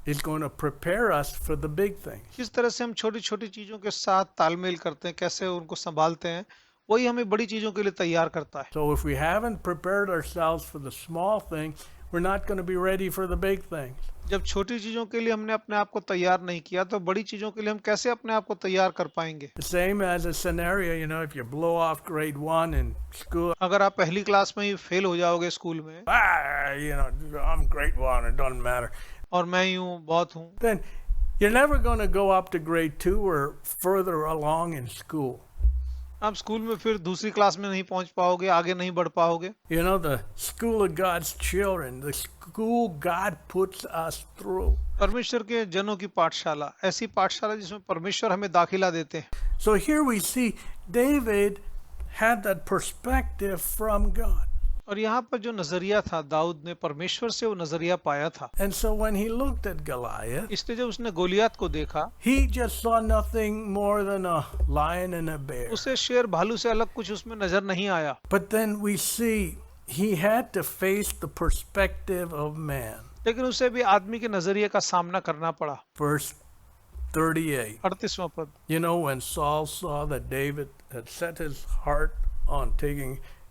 is going to prepare us for the big things. किस तरह से हम छोटी छोटी चीजों के साथ तालमेल करते हैं, कैसे उनको संभालते हैं, वही हमें बड़ी चीजों के लिए तैयार करता है। So if we haven't prepared ourselves for the small things, we're not going to be ready for the big things. जब छोटी चीजों के लिए हमने अपने आप को तैयार नहीं किया, तो बड़ी चीजों के लिए हम कैसे अपने आप को तैयार कर पाएंगे? The same as a scenario, you know, if you blow off grade 1 in school, अगर आप पहली क्लास में ही फेल हो जाओगे स्कूल में, you know, I'm grade 1, it doesn't matter. और मैं ही हूँ, बहुत हूँ, Then you're never going to go up to grade 2 or further along in school. आप स्कूल में फिर दूसरी क्लास में नहीं पहुंच पाओगे, आगे नहीं बढ़ पाओगे। You know, the school of God's children, the school God puts us through. परमेश्वर के जनों की पाठशाला, ऐसी पाठशाला जिसमें परमेश्वर हमें दाखिला देते हैं। So here we see David had that perspective from God. और यहाँ पर जो नजरिया था, दाऊद ने परमेश्वर से वो नजरिया पाया था। And so when he looked at Goliath, इसलिए जब उसने गोलियत को देखा, he just saw nothing more than a lion and a bear. उसे शेर भालू से अलग कुछ उसमें नजर नहीं आया। But then we see he had to face the perspective of man. लेकिन उसे भी आदमी के नजरिए का सामना करना पड़ा। Verse 38. 38वां पद। You know, when Saul saw that David had set his heart on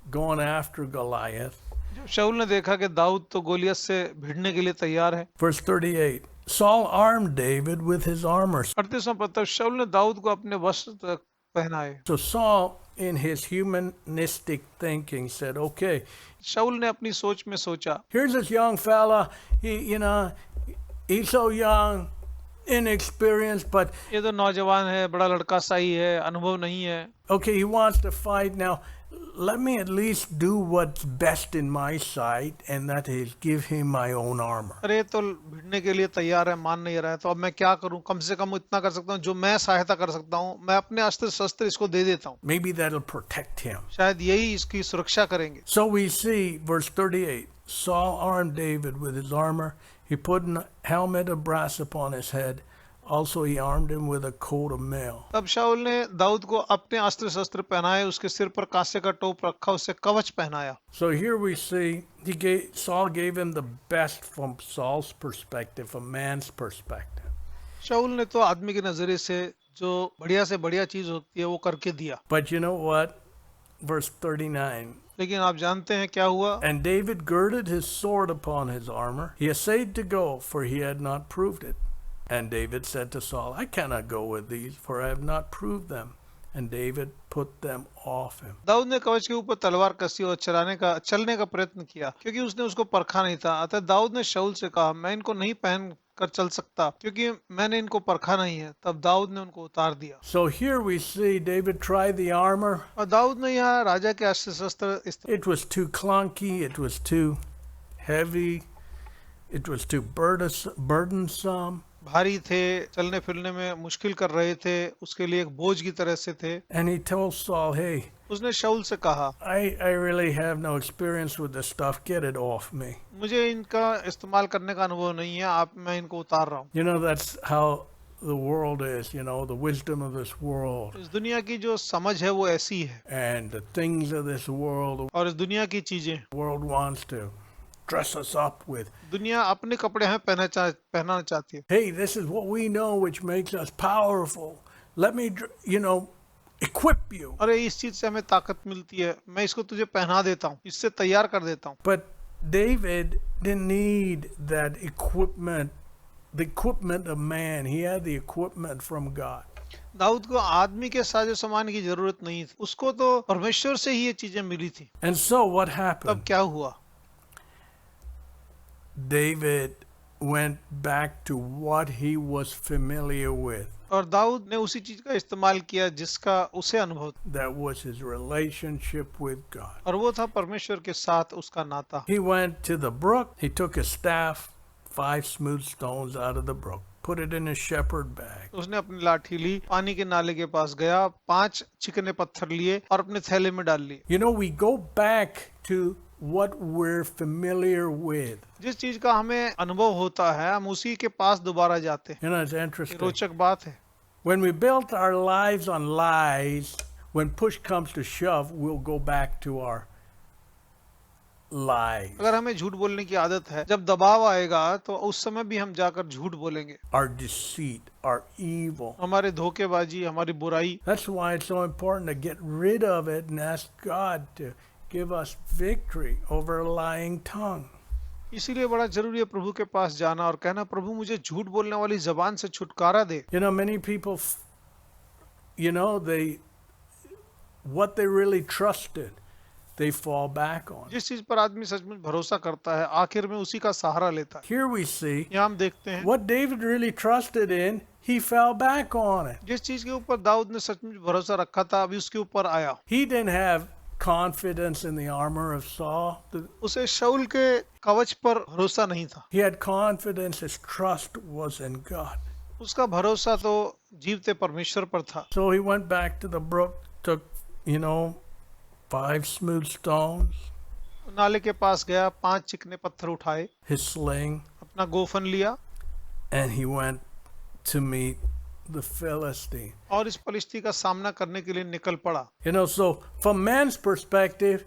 going after Goliath. जब शाऊल ने देखा कि दाऊद तो गोलियत से भिड़ने के लिए तैयार है। Verse 38. Saul armed David with his armor. 38वां पद, तब शाऊल ने दाऊद को अपने वस्त्र पहनाए। So Saul, in his humanistic thinking, said, okay, शाऊल ने अपनी सोच में सोचा, here's this young fella, he's so young, inexperienced, but ये तो नौजवान है, बड़ा लड़का सा ही है, अनुभव नहीं है। okay, he wants to fight now. Let me at least do what's best in my sight, and that is give him my own armor. अरे तो भिड़ने के लिए तैयार है, मान नहीं रहा है, तो अब मैं क्या करूं? कम से कम इतना कर सकता हूं जो मैं सहायता कर सकता हूं, मैं अपने अस्त्र शस्त्र इसको दे देता हूं। Maybe that'll protect him. शायद यही इसकी सुरक्षा करेंगे। So we see, verse 38, Saul armed David with his armor. He put a helmet of brass upon his head. Also he armed him with a coat of mail. तब शाऊल ने दाऊद को अपने अस्त्र शस्त्र पहनाए, उसके सिर पर कांसे का टोप रखा, उसे कवच पहनाया। So here we see Saul gave him the best from Saul's perspective, from man's perspective. शाऊल ने तो आदमी के नजरिए से जो बढ़िया से बढ़िया चीज होती है वो करके दिया। But you know what? Verse 39. लेकिन आप जानते हैं क्या हुआ? And David girded his sword upon his armor. He essayed to go, for he had not proved it. And David said to Saul, I cannot go with these, for I have not proved them. And David put them off him. Dawood ने कवच के ऊपर तलवार कसी और चलने का प्रयत्न किया, क्योंकि उसने उसको परखा नहीं था। अतः दाऊद ने शाऊल से कहा, मैं इनको नहीं पहन कर चल सकता, क्योंकि मैंने इनको परखा नहीं है। तब दाऊद ने उनको उतार दिया। So here we see David tried the armor. और दाऊद ने यहाँ राजा के अस्त्र शस्त्र, It was too clunky, it was too heavy, it was too burdensome. भारी थे, चलने फिरने में मुश्किल कर रहे थे, उसके लिए एक बोझ की तरह से थे। And he told Saul, hey, उसने शाऊल से कहा, I really have no experience with this stuff, get it off me. मुझे इनका इस्तेमाल करने का अनुभव नहीं है, मैं इनको उतार रहा हूँ। You know, that's how the world is, you know, the wisdom of this world. इस दुनिया की जो समझ है वो ऐसी है, And the things of this world, और इस दुनिया की चीजें, the world wants to dress us up with. दुनिया अपने कपड़े हमें पहनाना चाहती है। Hey, this is what we know, which makes us powerful. Let me, equip you. अरे इस चीज से हमें ताकत मिलती है, मैं इसको तुझे पहना देता हूँ, इससे तैयार कर देता हूँ। But David didn't need that equipment, the equipment of man. He had the equipment from God. Dawood को आदमी के साजो सामान की जरूरत नहीं थी, उसको तो परमेश्वर से ही ये चीजें मिली थी। And so what तब happened? क्या हुआ? David went back to what he was familiar with. और दाऊद ने उसी चीज का इस्तेमाल किया जिसका उसे अनुभव था, That was his relationship with God. और वो था परमेश्वर के साथ उसका नाता। He went to the brook. He took his staff, 5 smooth stones out of the brook, put it in his shepherd bag. उसने अपनी लाठी ली, पानी के नाले के पास गया, 5 चिकने पत्थर लिए और अपने थैले में डाल लिए। You know, we go back to what we're familiar with. जिस चीज का हमें अनुभव होता है हम उसी के पास दोबारा जाते हैं। It's ये interesting. रोचक बात है। When we built our lives on lies, when push comes to shove, we'll go back to our lies, अगर हमें झूठ बोलने की आदत है, जब दबाव आएगा तो उस समय भी हम जाकर झूठ बोलेंगे। our deceit, our evil. हमारे धोखेबाजी, हमारी बुराई। That's why it's so important to get rid of it and ask God to give us victory over a lying tongue. इसीलिए बड़ा जरूरी है प्रभु के पास जाना और कहना, प्रभु मुझे झूठ बोलने वाली जबान से छुटकारा दे। You know, many people, what they really trusted, they fall back on. जिस चीज पर आदमी सचमुच भरोसा करता है आखिर में उसी का सहारा लेता है। Here we see यहाँ हम देखते हैं what David really trusted in, he fell back on it. जिस चीज के ऊपर दाऊद ने सचमुच भरोसा रखा था अभी उसके ऊपर आया। He didn't have confidence in the armor of Saul. उसे शाऊल के कवच पर भरोसा नहीं था, He had confidence, his trust was in God. उसका भरोसा तो जीवते परमेश्वर पर था। So he went back to the brook, took, 5 smooth stones, नाले के पास गया, 5 चिकने पत्थर उठाए, his sling, अपना गोफन लिया and he went to meet the Philistine. और इस फलिश्ती का सामना करने के लिए निकल पड़ा। So from man's perspective,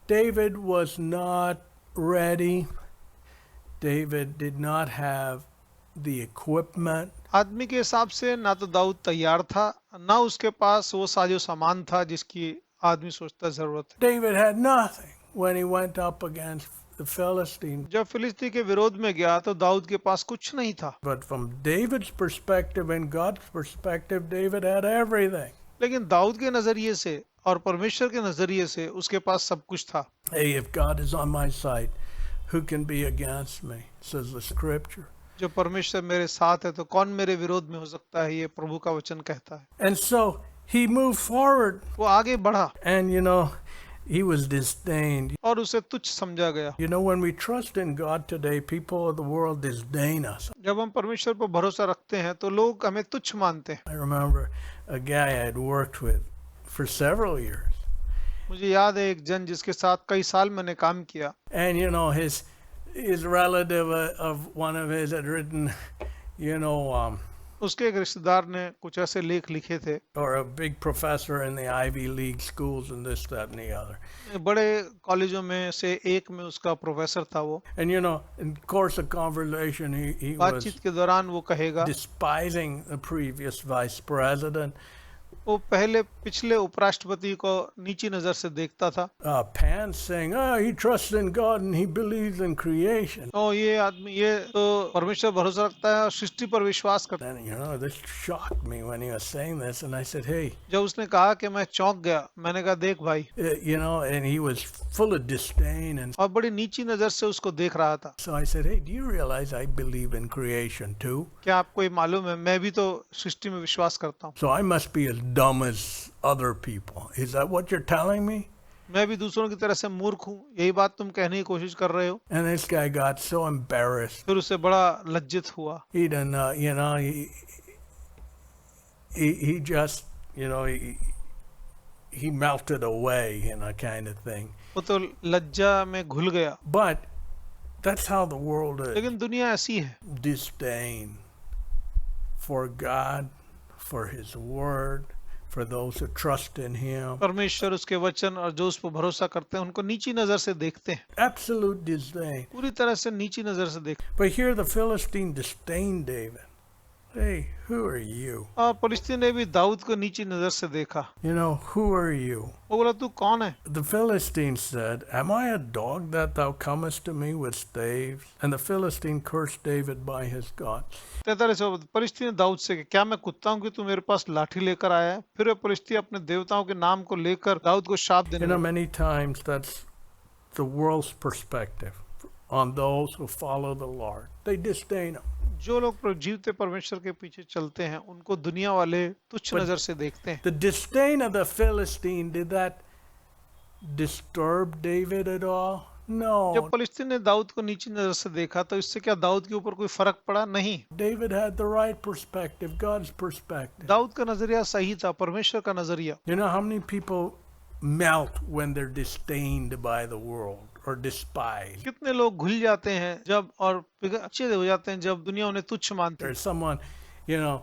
David was not ready. David did not have the equipment. आदमी के हिसाब से ना तो दाऊद तैयार था, ना उसके पास वो साजो सामान था जिसकी आदमी सोचता जरूरत है। David had nothing when he went up against the Philistine. जब फिलिस्ती के विरोध में गया तो दाऊद के पास कुछ नहीं था, But from David's perspective and God's perspective, David had everything. लेकिन दाऊद के नजरिए से और परमेश्वर के नजरिए से उसके पास सब कुछ था। Hey, if God is on my side, who can be against me? Says the scripture. जो परमेश्वर मेरे साथ है तो कौन मेरे विरोध में हो सकता है, ये प्रभु का वचन कहता है। And so he moved forward, वो आगे बढ़ा and he was disdained. और उसे तुच्छ समझा गया। When we trust in God today, people of the world disdain us. जब हम परमेश्वर पर भरोसा रखते हैं तो लोग हमें तुच्छ मानते हैं। I remember a guy I had worked with for several years. मुझे याद है एक जन जिसके साथ कई साल मैंने काम किया, And his relative of one of his had written, उसके एक रिश्तेदार ने कुछ ऐसे लेख लिखे थे, or a big professor in the Ivy League schools and this, that, and the other. बड़े कॉलेजों में से एक में उसका प्रोफेसर था वो। And in course of conversation, he was बातचीत के दौरान वो कहेगा, despising the previous vice president. वो पहले पिछले उपराष्ट्रपति को नीची नजर से देखता था। Pence saying, he trusts in God and he believes in creation. ये आदमी ये तो परमेश्वर भरोसा रखता है और सृष्टि पर विश्वास करता है। And this shocked me when he was saying this, and I said, hey, जब उसने कहा कि मैं चौंक गया, मैंने कहा देख भाई, and he was full of disdain, and और बड़ी नीची नजर से उसको देख रहा था। so I said, hey, do you realize I believe in creation too? क्या आपको ये मालूम है मैं भी तो सृष्टि में विश्वास करता हूँ, So I must be as dumb as other people. Is that what you're telling me? मैं भी दूसरों की तरह से मूर्ख हूँ, यही बात तुम कहने की कोशिश कर रहे हो। And this guy got so embarrassed. फिर उसे बड़ा लज्जित हुआ। He didn't, he just, he melted away, kind of thing. वो तो लज्जा में घुल गया। But that's how the world is. लेकिन दुनिया ऐसी है, Disdain for God, for His Word, for those who trust in him. परमेश्वर उसके वचन और जो उस पर भरोसा करते हैं उनको नीची नजर से देखते हैं, Absolute disdain. पूरी तरह से नीची नजर से देखते But here the Philistine disdained David. Hey, who are you? हैं। और फलिस्तीन ने भी दाऊद को नीची नजर से देखा। You know, who are you? वो बोला तू कौन है? The Philistine said, Am I a dog that thou comest to me with staves? And the Philistine cursed David by his God. 43 फलिस्तीन ने दाऊद से, क्या मैं कुत्ता हूँ कि तू मेरे पास लाठी लेकर आया है? फिर वे फलिस्ती अपने देवताओं के नाम को लेकर दाऊद को शाप देने You know, लगे। many times that's the world's perspective on those who follow the Lord. They disdain him. जो लोग जीवते परमेश्वर के पीछे चलते हैं उनको दुनिया वाले तुच्छ But- नजर से देखते हैं। The disdain of the Philistine, did that disturb David at all? No. जब फलिस्तीन ने दाऊद को नीची नजर से देखा तो इससे क्या दाऊद के ऊपर कोई फर्क पड़ा? नहीं। David had the right perspective, God's perspective. Dawood का नजरिया सही था, परमेश्वर का नजरिया। You know how many people melt when they're disdained by the world or despised? कितने लोग घुल जाते हैं जब और अच्छे हो जाते हैं जब दुनिया उन्हें तुच्छ मानती है। There's someone, you know,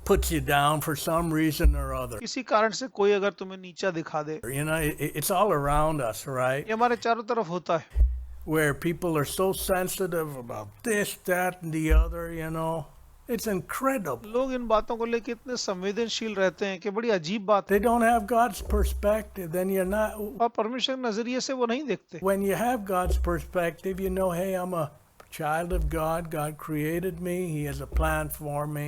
puts you down for some reason or other. किसी कारण से कोई अगर तुम्हें नीचा दिखा दे, You know, it's all around us, right? ये हमारे चारों तरफ होता है। Where people are so sensitive about this, that, and the other, you know. It's incredible. लोग इन बातों को लेकर इतने संवेदनशील रहते हैं कि बड़ी अजीब बात है। They don't have God's perspective. Then you're not. और परमेश्वर के नजरिए से वो नहीं देखते। When you have God's perspective, you know, hey, I'm a child of God. God created me. He has a plan for me.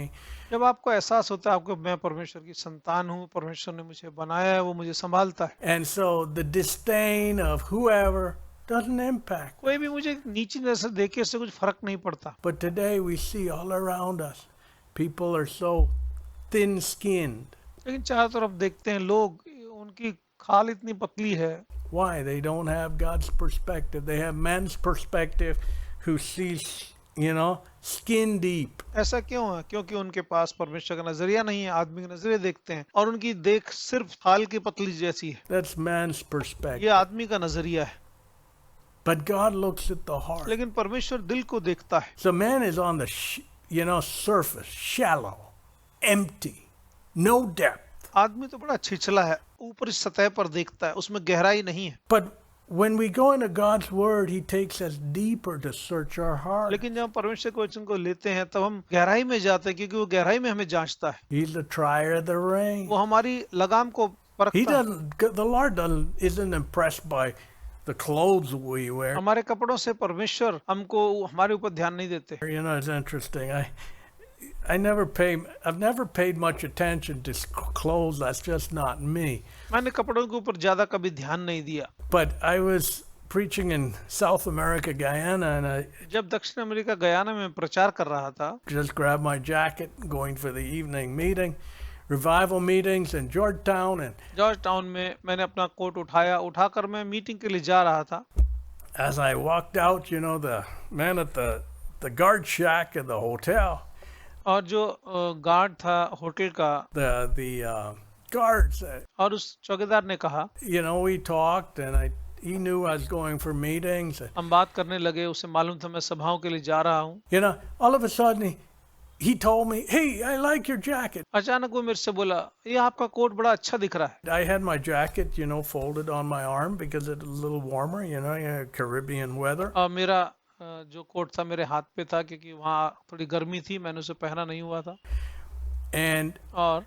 जब आपको एहसास होता है आपको मैं परमेश्वर की संतान हूँ, परमेश्वर ने मुझे बनाया है, वो मुझे संभालता है, And so the disdain of whoever doesn't impact. कोई भी मुझे नीची नजर से देखे इससे कुछ फर्क नहीं पड़ता। But today we see all around us, people are so thin-skinned. लेकिन चारों तरफ देखते हैं लोग, उनकी खाल इतनी पतली है। Why? They don't have God's perspective. They have man's perspective who sees, you know, skin deep. ऐसा क्यों है? क्योंकि उनके पास परमेश्वर का नजरिया नहीं है, आदमी का नजरिया देखते हैं और उनकी देख सिर्फ खाल की पतली जैसी है। That's man's ये perspective. आदमी का नजरिया है, But God looks at the heart. लेकिन परमेश्वर दिल को देखता है। So man is on the, you know, surface, shallow, empty, no depth. आदमी तो बड़ा छिछला है, ऊपर इस सतह पर देखता है, उसमें गहराई नहीं है। But when we go into God's word, he takes us deeper to search our heart. लेकिन जब हम परमेश्वर के वचन को लेते हैं तब हम गहराई में जाते हैं, क्योंकि वो गहराई में हमें जांचता है, He's the trier of the ring. वो हमारी लगाम को He परखता है। doesn't, the Lord isn't impressed by the clothes we wear. हमारे कपड़ों से परमेश्वर हमको हमारे ऊपर ध्यान नहीं देते। You know, it's interesting. I've never paid much attention to clothes. That's just not me. मैंने कपड़ों के ऊपर ज्यादा कभी ध्यान नहीं दिया। But I was preaching in South America, Guyana, and I जब दक्षिण अमेरिका गयाना में प्रचार कर रहा था, just grabbed my jacket, going for the evening meeting, revival meetings in Georgetown, and George town में मैंने अपना कोट उठाकर मैं मीटिंग के लिए जा रहा था। as I walked out, you know, the man at the guard shack at the hotel, और जो गार्ड था होटल का, the guard said, और उस चौकीदार ने कहा, you know, we talked, and he knew I was going for meetings. हम बात करने लगे, उसे मालूम था मैं सभाओं के लिए जा रहा हूँ। You know, all of a sudden he told me, hey, I like your jacket. अचानक वो मेरे से बोला, ये आपका कोट बड़ा अच्छा दिख रहा है। I had my jacket, you know, folded on my arm because it's a little warmer, you know, Caribbean weather. और मेरा जो कोट था मेरे हाथ पे था, क्योंकि वहाँ थोड़ी गर्मी थी, मैंने उसे पहना नहीं हुआ था। And, और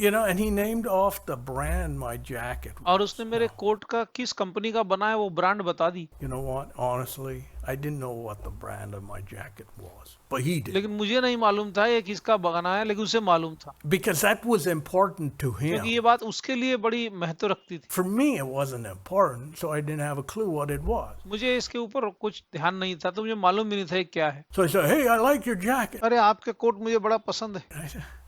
you know, and he named off the brand my jacket. और उसने मेरे कोट का किस कंपनी का बना है वो ब्रांड बता दी। You know what? Honestly, I didn't know what the brand of my jacket was, but he did. लेकिन मुझे नहीं मालूम था ये किसका बना है, लेकिन उसे मालूम था, Because that was important to क्योंकि him. ये बात उसके लिए बड़ी महत्व रखती थी। For me, it wasn't important, so I didn't have a clue what it was. मुझे इसके ऊपर कुछ ध्यान नहीं था, तो मुझे मालूम भी नहीं था ये क्या है। So I said, hey, I like your jacket. अरे आपके कोट मुझे बड़ा पसंद है।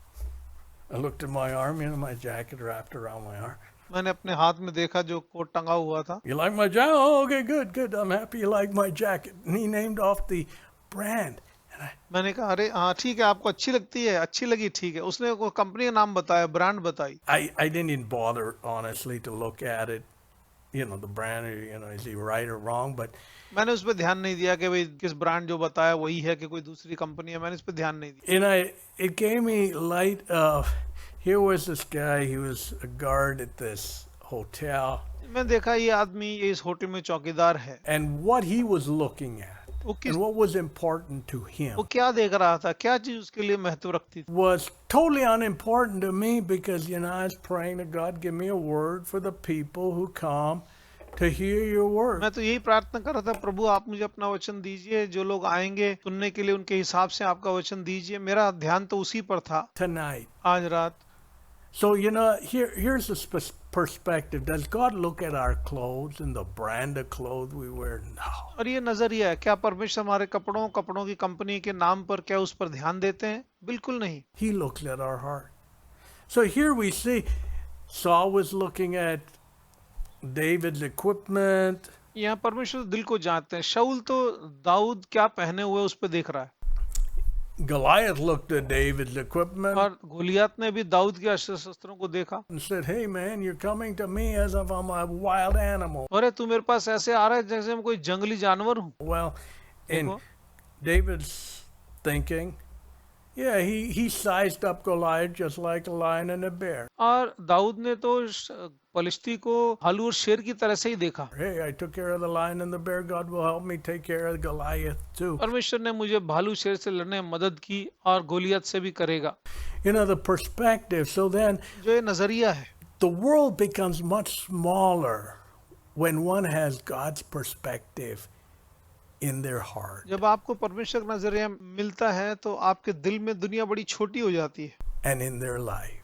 I looked at my arm, you know, my jacket wrapped around my arm. मैंने अपने हाथ में देखा जो कोट टंगा हुआ था। You like my jacket? Oh, okay, good. I'm happy you like my jacket. And he named off the brand. मैंने कहा अरे हाँ ठीक है, आपको अच्छी लगती है, अच्छी लगी, ठीक है। उसने वो कंपनी का नाम बताया, ब्रांड बताई। I didn't even bother, honestly, to look at it, you know, the brand, you know, is he right or wrong, but मैंने उस पर ध्यान नहीं दिया कि भाई किस ब्रांड जो बताया वही है कि कोई दूसरी कंपनी है, मैंने इस पर ध्यान नहीं दिया। it gave me light of, Here was this guy, he was a guard at this hotel, मैं देखा ये आदमी ये इस होटल में चौकीदार है, and what he was looking at वो किस and what was important to him वो क्या देख रहा था, क्या चीज उसके लिए महत्व रखती थी। was totally unimportant to me because, I was praying to God, give me a word for the people who come to hear your word मैं तो यही प्रार्थना कर रहा था, प्रभु आप मुझे अपना वचन दीजिए, जो लोग आएंगे सुनने के लिए उनके हिसाब से आपका वचन दीजिए। मेरा ध्यान तो उसी पर था tonight. आज रात। So, here's the perspective. Does God look at our clothes and the brand of clothes we wear? No. और ये नजरिया है, क्या परमेश्वर हमारे कपड़ों की कंपनी के नाम पर क्या उस पर ध्यान देते हैं? बिल्कुल नहीं। He looks at our heart. So here we see Saul was looking at David's equipment. यहाँ परमेश्वर दिल को जानते हैं। शाऊल तो दाऊद क्या पहने हुए उस पर देख रहा है, Goliath looked at David's equipment और गोलियत ने भी दाऊद के अस्त्र शस्त्रों को देखा। and said, "Hey man, you're coming to me as if I'm a wild animal." अरे तू मेरे पास ऐसे आ रहा है जैसे मैं कोई जंगली जानवर हूँ। Well, in देखो, David's thinking, yeah, he sized up Goliath just like a lion and a bear. और दाऊद ने तो पलिश्ती को भालू और शेर की तरह से ही देखा। Hey, I took care of the lion and the bear. God will help me take care of Goliath too. परमेश्वर ने मुझे भालू शेर से लड़ने में मदद की और गोलियत से भी करेगा। The perspective. So then जो ये नजरिया है, the world becomes much smaller when one has God's perspective in their heart जब आपको परमेश्वर का नजरिया मिलता है तो आपके दिल में दुनिया बड़ी छोटी हो जाती है and in their life.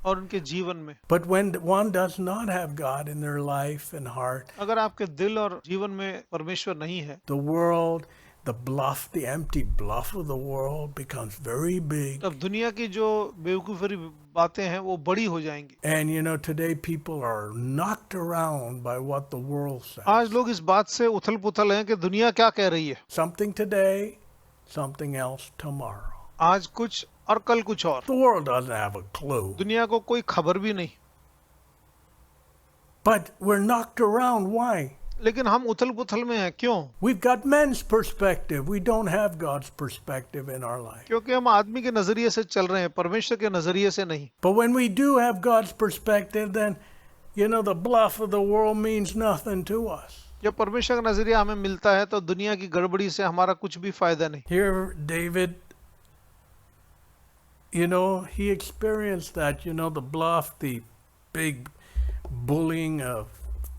और उनके जीवन में। But when one does not have God in their life and heart, अगर आपके दिल और जीवन में परमेश्वर नहीं है, the world, the empty bluff of the world becomes very big. तब दुनिया की जो बेवकूफी बातें हैं वो बड़ी हो जाएंगी। And today people are knocked around by what the world says. आज लोग इस बात से उथल पुथल हैं कि दुनिया क्या कह रही है। Something today, something else tomorrow. आज कुछ और कल कुछ और। The world doesn't have a clue. दुनिया को कोई खबर भी नहीं, But we're knocked around. Why? लेकिन हम उथल पुथल में हैं। क्यों? We've got men's perspective. We don't have God's perspective in our life. क्योंकि हम आदमी के नजरिए से चल रहे हैं, परमेश्वर के नजरिए से नहीं। But when we do have God's perspective, then, the bluff of the world means nothing to us. जब परमेश्वर का नजरिया हमें मिलता है तो दुनिया की गड़बड़ी से हमारा कुछ भी फायदा नहीं। Here, David, he experienced that, the bluff, the big bullying of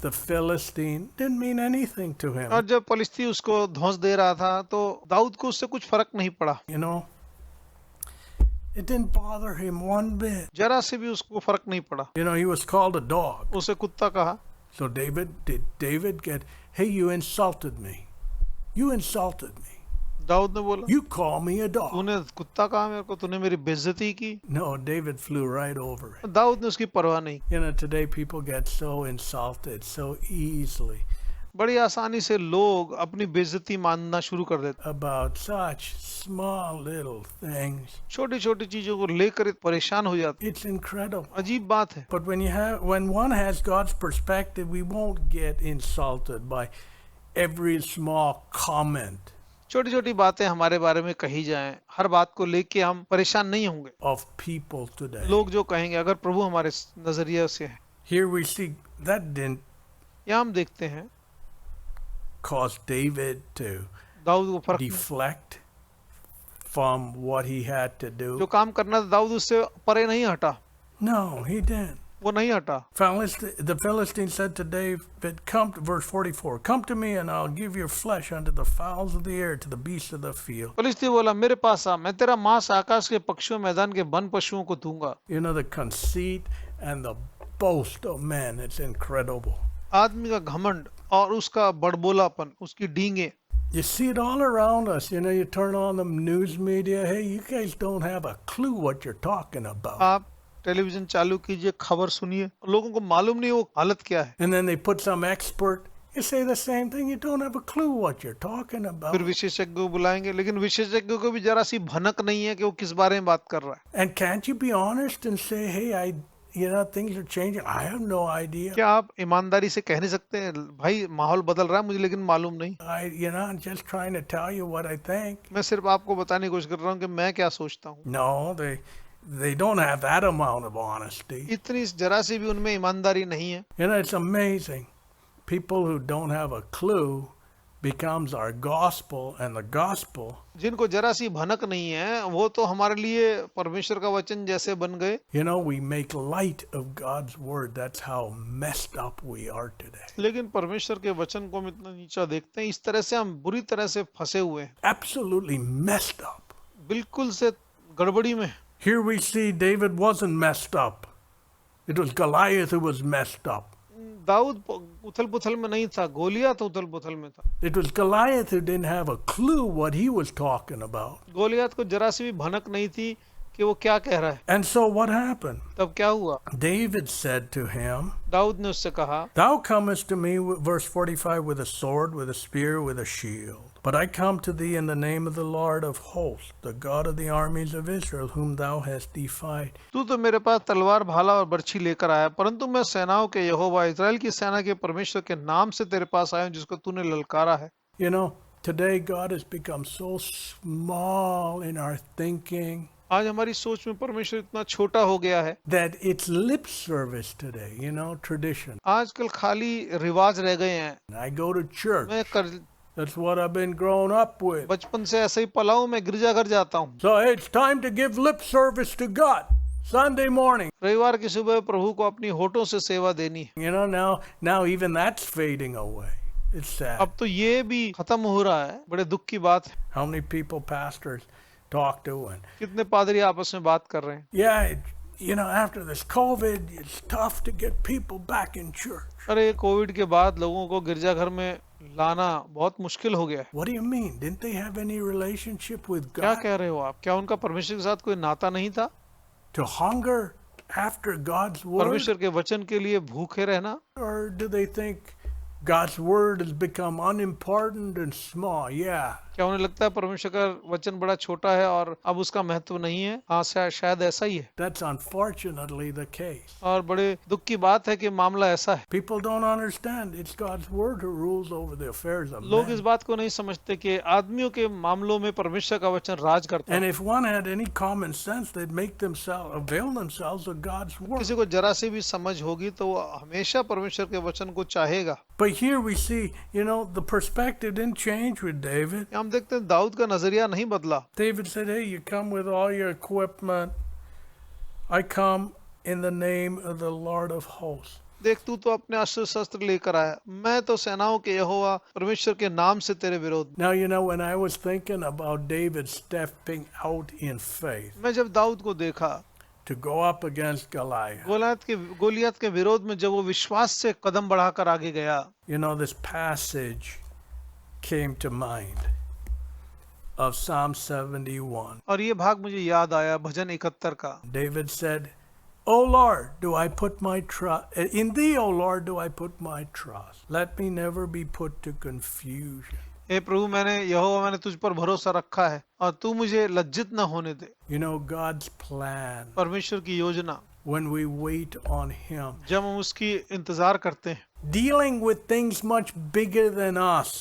the Philistine didn't mean anything to him. और जब पलिश्ती उसको धौंस दे रहा था तो दाऊद को उससे कुछ फर्क नहीं पड़ा। It didn't bother him one bit. जरा से भी उसको फर्क नहीं पड़ा। He was called a dog. उसे कुत्ता कहा। So did David get, hey, you insulted me. You insulted me. Dawood ने बोला, You call me a dog. तूने कुत्ता कहा मेरे को, तूने मेरी बेइज्जती की। No, David flew right over it. Dawood ने उसकी परवाह नहीं। Today people get so insulted so easily बड़ी आसानी से लोग अपनी बेइज्जती मानना शुरू कर देते। about such small little things. छोटी छोटी चीजों को लेकर परेशान हो जाते। It's incredible. अजीब बात है। But when one has God's perspective, we won't get insulted by every small comment छोटी छोटी बातें हमारे बारे में कही जाएं, हर बात को लेके हम परेशान नहीं होंगे। of people today. लोग जो कहेंगे, अगर प्रभु हमारे नजरिए से है। Here we see that didn't यहाँ हम देखते हैं cause David to दाऊद को फर्क deflect from what he had to जो do. काम करना था दाऊद उससे परे नहीं हटा, No, he didn't. वो नहीं हटा। The Philistine said to David, verse 44, come to me and I'll give your flesh unto the fowls of the air, to the beasts of the field. पलिश्ती बोला, मेरे पास आ, मैं तेरा मांस आकाश के पक्षियों मैदान के वन पशुओं को दूंगा। The conceit and the boast of man, it's incredible. आदमी का घमंड और उसका बड़बोलापन, उसकी डींगे। You see it all around us. You turn on the news media, hey, you guys don't have a clue what you're talking about. आप television चालू कीजिए, खबर सुनिए, लोगों को मालूम नहीं वो हालत क्या है। And then they put some expert, you say the same thing, you don't have a clue what you're talking about. फिर विशेषज्ञ को बुलाएंगे, लेकिन विशेषज्ञ को भी जरा सी भनक नहीं है कि वो किस बारे में बात कर रहा है। And can't you be honest and say, hey, things are changing. I have no idea. क्या आप ईमानदारी से कह नहीं सकते, भाई माहौल बदल रहा है मुझे लेकिन मालूम नहीं। I'm just trying to tell you what I think. मैं सिर्फ आपको बताने की कोशिश कर रहा हूँ कि मैं क्या सोचता हूँ। No, they don't have that amount of honesty. इतनी जरा सी भी उनमें ईमानदारी नहीं है। You know, it's amazing. People who don't have a clue becomes our gospel, and the gospel, जिनको जरा सी भनक नहीं है वो तो हमारे लिए परमेश्वर का वचन जैसे बन गए। you know, we make light of God's word. That's how messed up we are today. लेकिन परमेश्वर के वचन को हम इतना नीचा देखते हैं, इस तरह से हम बुरी तरह से फंसे हुए हैं, Absolutely messed up. बिल्कुल से गड़बड़ी में। Here we see David wasn't messed up. It was Goliath who was messed up. Dawood उथल पुथल में नहीं था, गोलियत उथल पुथल में था। It was Goliath who didn't have a clue what he was talking about. Goliath को जरा सी भी भनक नहीं थी कि वो क्या कह रहा है। And so what happened? तब क्या हुआ? David said to him, Dawood ने उससे कहा, Thou comest to me, verse 45, with a sword, with a spear, with a shield. But I come to thee in the name of the Lord of hosts, the God of the armies of Israel, whom thou hast defied. तू तो मेरे पास तलवार भाला और बर्छी लेकर आया, परंतु मैं सेनाओं के यहोवा इस्राएल की सेना के परमेश्वर के नाम से तेरे पास आया हूं, जिसको तूने ललकारा है। You know, today God has become so small in our thinking आज हमारी सोच में परमेश्वर इतना छोटा हो गया है that it's lip service today, you know, tradition. आजकल खाली रिवाज रह गए हैं। I go to church. That's what I've been growing up with. बचपन से ऐसे ही पला हूं, मैं गिरजाघर जाता हूं। So hey, it's time to give lip service to God. Sunday morning. रविवार की सुबह प्रभु को अपनी होठों से सेवा देनी है। You know, now even that's fading away. It's sad. अब तो ये भी खत्म हो रहा है, बड़े दुख की बात है। How many people pastors talk to and कितने पादरी आपस में बात कर रहे हैं। yeah, you know, after this COVID, it's tough to get people back in church. अरे कोविड के बाद लोगों को गिरजाघर में लाना बहुत मुश्किल हो गया है। What do you mean? Didn't they have any relationship with क्या God? कह रहे हो आप? क्या उनका परमेश्वर के साथ कोई नाता नहीं था? To hunger after God's word? परमेश्वर के वचन के लिए भूखे रहना? Or do they think God's word has become unimportant and small? Yeah. क्या उन्हें लगता है परमेश्वर का वचन बड़ा छोटा है और अब उसका महत्व नहीं है? हाँ, शायद ऐसा ही है। That's unfortunately the case. और बड़े दुख की बात है कि मामला ऐसा है। People don't understand. It's God's word who rules over the affairs of लोग इस men. बात को नहीं समझते कि आदमियों के मामलों में परमेश्वर का वचन राज करता है। And if one had any common sense, they'd make themselves avail themselves of God's word. किसी को जरा सी भी समझ होगी तो वो हमेशा परमेश्वर के वचन को चाहेगा। But here we see, you know, the perspective didn't change with David. हम देखते हैं दाऊद का नजरिया नहीं बदला। David said, hey, you come with all your equipment. I come in the name of the Lord of hosts. देख तू तो अपने अस्त्र शस्त्र लेकर आया, मैं तो सेनाओं के यहोवा परमेश्वर के नाम से तेरे विरोध। Now, you know, when I was thinking about David stepping out in faith मैं जब दाऊद को देखा to go up against Goliath, Goliath के विरोध में जब वो विश्वास से कदम बढ़ाकर आगे गया, you know, this passage came to mind of Psalm 71. और ये भाग मुझे याद आया भजन 71 का। David said, O Lord, do I put my trust in thee, O Lord, do I put my trust? Let me never be put to confusion. हे प्रभु, मैंने तुझ पर भरोसा रखा है और तू मुझे लज्जित न होने दे। You know, God's plan, परमेश्वर की योजना, when we wait on him, जब हम उसकी इंतजार करते हैं, dealing with things much bigger than us,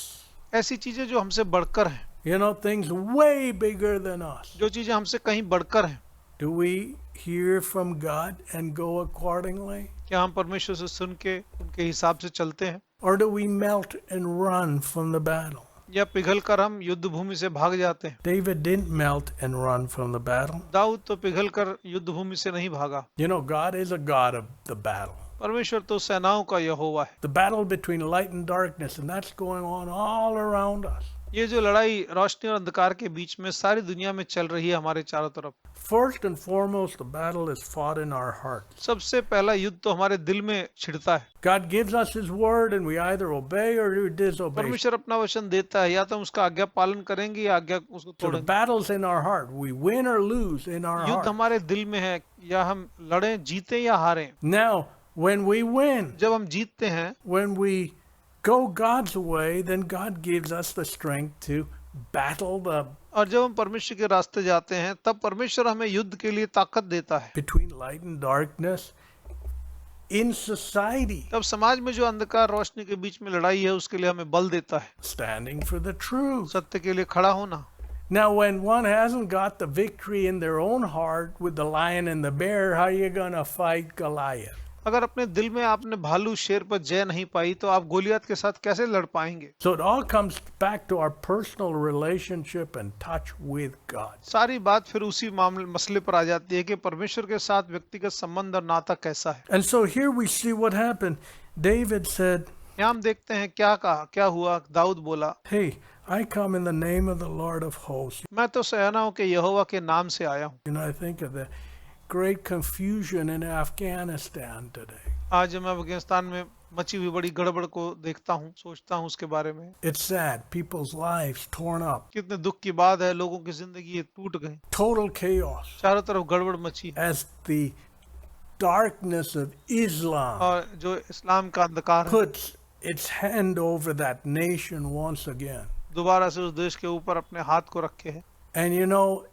ऐसी चीजें जो हमसे बढ़कर हैं, you know, things way bigger than us. जो चीजें हमसे कहीं बढ़कर हैं, Do we hear from God and go accordingly? क्या हम परमेश्वर से सुन के उनके हिसाब से चलते हैं, Or do we melt and run from the battle? या पिघल कर हम युद्ध भूमि से भाग जाते हैं? David didn't melt and run from the battle. Dawood तो पिघल कर युद्ध भूमि से नहीं भागा। You know, God is a God of the battle. परमेश्वर तो सेनाओं का यहोवा है। The battle between light and darkness, and that's going on all around us. ये जो लड़ाई रोशनी और अंधकार के बीच में सारी दुनिया में चल रही है हमारे चारों तरफ। First and foremost, the battle is fought in our hearts. सबसे पहला युद्ध तो हमारे दिल में छिड़ता है। God gives us His word, and we either obey or we disobey. परमेश्वर अपना वचन देता है, या तो हम उसका आज्ञा पालन करेंगे या आज्ञा उसको So the तोड़ेंगे। battle's in our heart. We win or lose in our युद्ध heart. हमारे दिल में है, या हम लड़ें, जीते या हारें। Now, when we win, जब हम जीतते हैं, when we go God's way, then God gives us the strength to battle the और जब हम परमेश्वर के रास्ते जाते हैं, तब परमेश्वर हमें युद्ध के लिए ताकत देता है। between light and darkness in society, तब समाज में जो अंधकार रोशनी के बीच में लड़ाई है, उसके लिए हमें बल देता है। standing for the truth. सत्य के लिए खड़ा होना। Now, when one hasn't got the victory in their own heart with the lion and the bear, how are you going to fight Goliath? अगर अपने दिल में आपने भालू शेर पर जय नहीं पाई तो आप गोलियत के साथ कैसे लड़ पाएंगे? So it all comes back to our personal relationship and touch with God. सारी बात फिर उसी मसले पर आ जाती है कि परमेश्वर के साथ व्यक्तिगत संबंध और नाता कैसा है। And so here we see what happened. David said, यहाँ हम देखते हैं क्या कहा, क्या हुआ। दाऊद बोला, hey, I come in the name of the Lord of hosts. मैं तो सहना हूँ कि यहोवा के नाम से आया हूँ। You know, I think of the great confusion in Afghanistan today. आज मैं अफगानिस्तान में मची हुई बड़ी गड़बड़ को देखता हूँ, सोचता हूँ उसके बारे में। It's sad. People's lives torn up. कितने दुख की बात है, लोगों की जिंदगी टूट गई, Total chaos. चारों तरफ गड़बड़ मची है। As the darkness of Islam और जो इस्लाम का अंधकार है puts its hand over that nation once again. दोबारा से उस देश के ऊपर अपने हाथ को रखे है। And you know,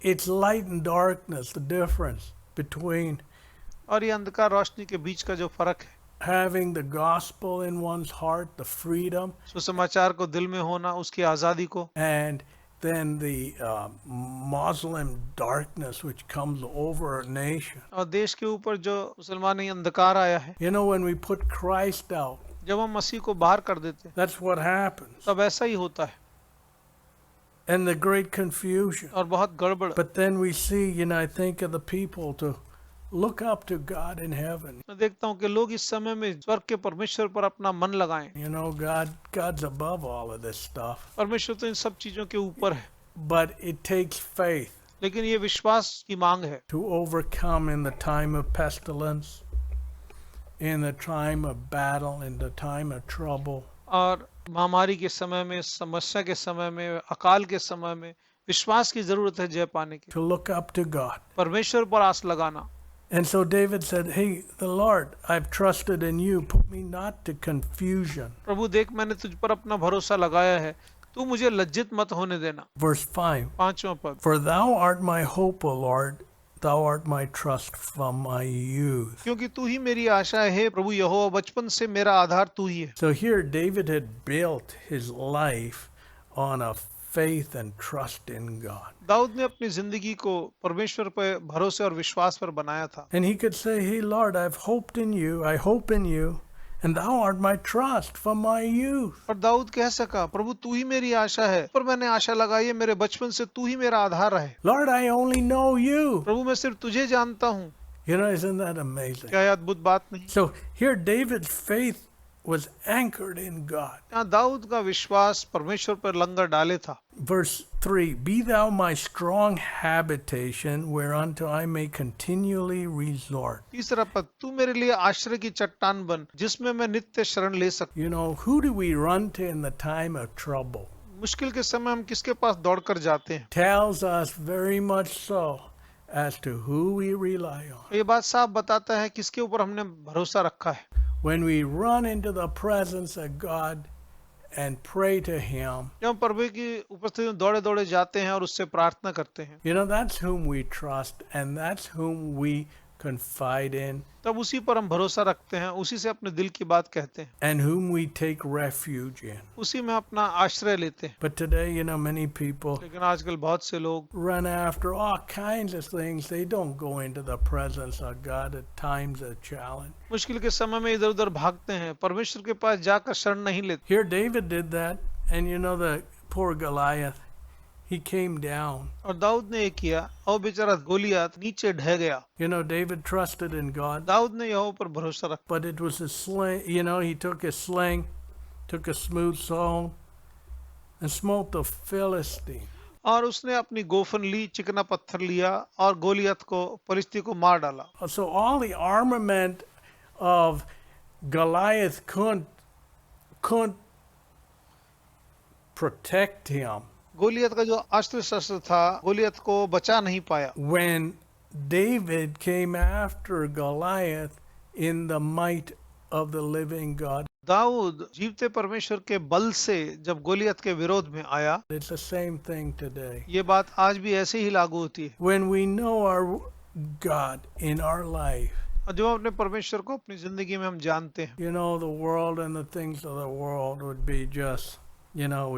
it's light and darkness, the difference between और ये अंधकार रोशनी के बीच का जो फर्क है, having the gospel in one's heart, the freedom, सुसमाचार को दिल में होना, उसकी आजादी को, and then the Muslim darkness which comes over a nation. और देश के ऊपर जो मुसलमानी अंधकार आया है। You know, when we put Christ out, जब हम मसीह को बाहर कर देते हैं that's what happens. तब ऐसा ही होता है And the great confusion. और बहुत गड़बड़। But then we see, you know, I think of the people to look up to God in heaven. मैं देखता हूँ कि लोग इस समय में स्वर्ग के परमेश्वर पर अपना मन लगाएं। You know, God's above all of this stuff. परमेश्वर तो इन सब चीजों के ऊपर है, But it takes faith लेकिन ये विश्वास की मांग है to overcome in the time of pestilence, in the time of battle, in the time of trouble. और महामारी के समय में, समस्या के समय में, अकाल के समय में विश्वास की जरूरत है जय पाने की। To look up to God. परमेश्वर पर आस लगाना। And so David said, hey, the Lord, I've trusted in you. Put me not to confusion. प्रभु देख, मैंने तुझ पर अपना भरोसा लगाया है, तू मुझे लज्जित मत होने देना। Verse 5. 5वां पद, For thou art my hope, O Lord. Thou art my trust from my youth. क्योंकि तू ही मेरी आशा है प्रभु यहोवा, बचपन से मेरा आधार तू ही है। So here David had built his life on a faith and trust in God. Dawood ने अपनी जिंदगी को परमेश्वर पर भरोसे और विश्वास पर बनाया था। And he could say, hey Lord, I've hoped in you, I hope in you, and thou art my trust from my youth. और दाऊद कह सका, प्रभु तू ही मेरी आशा है, पर मैंने आशा लगाई है, मेरे बचपन से तू ही मेरा आधार है। Lord, I only know you. प्रभु मैं सिर्फ तुझे जानता हूँ। You know, isn't that amazing? क्या यह अद्भुत बात नहीं? So here David's faith was anchored in God. यहाँ दाऊद का विश्वास परमेश्वर पर लंगर डाले था। Verse 3, Be thou my strong habitation, whereunto I may continually resort. तीसरा पद, तू मेरे लिए आश्रय की चट्टान बन, जिसमें मैं नित्य शरण ले सकूं। You know, who do we run to in the time of trouble? मुश्किल के समय हम किसके पास दौड़कर जाते हैं? Tells us very much so as to who we rely on. ये बात साफ बताता है किसके ऊपर हमने भरोसा रखा है। When we run into the presence of God and pray to Him, जब हम प्रभु की उपस्थिति में दौड़े दौड़े जाते हैं और उससे प्रार्थना करते हैं, you know, that's whom we trust and that's whom we confide in तब उसी पर हम भरोसा रखते हैं, उसी से अपने दिल की बात कहते हैं, and whom we take refuge in. उसी में अपना आश्रय लेते हैं। But today, you know, many people लेकिन आजकल बहुत से लोग run after all kinds of things. They don't go into the presence of God at times of challenge. मुश्किल के समय में इधर उधर भागते हैं, परमेश्वर के पास जाकर शरण नहीं लेते। Here David did that, and you know, the poor Goliath, he came down. और दाऊद ने ये किया, और बेचारा गोलियत नीचे ढह गया। You know, David trusted in God, Dawood ने यहोवा पर भरोसा रखा, but it was a sling. You know, he took a sling, took a smooth stone, and smote the Philistine. और उसने अपनी गोफन ली, चिकना पत्थर लिया और गोलियत को, फलिस्ती को मार डाला। So all the armament of Goliath couldn't protect him. Goliath का जो अस्त्र शस्त्र था, गोलियत को बचा नहीं पाया। When David came after Goliath in the might of the living God, Dawood जीवते परमेश्वर के बल से जब गोलियत के विरोध में आया, it's the same thing today. ये बात आज भी ऐसे ही लागू होती है। When we know our God in our life, और जब अपने परमेश्वर को अपनी जिंदगी में हम जानते हैं, you know, the world and the things of the world would be just, you know,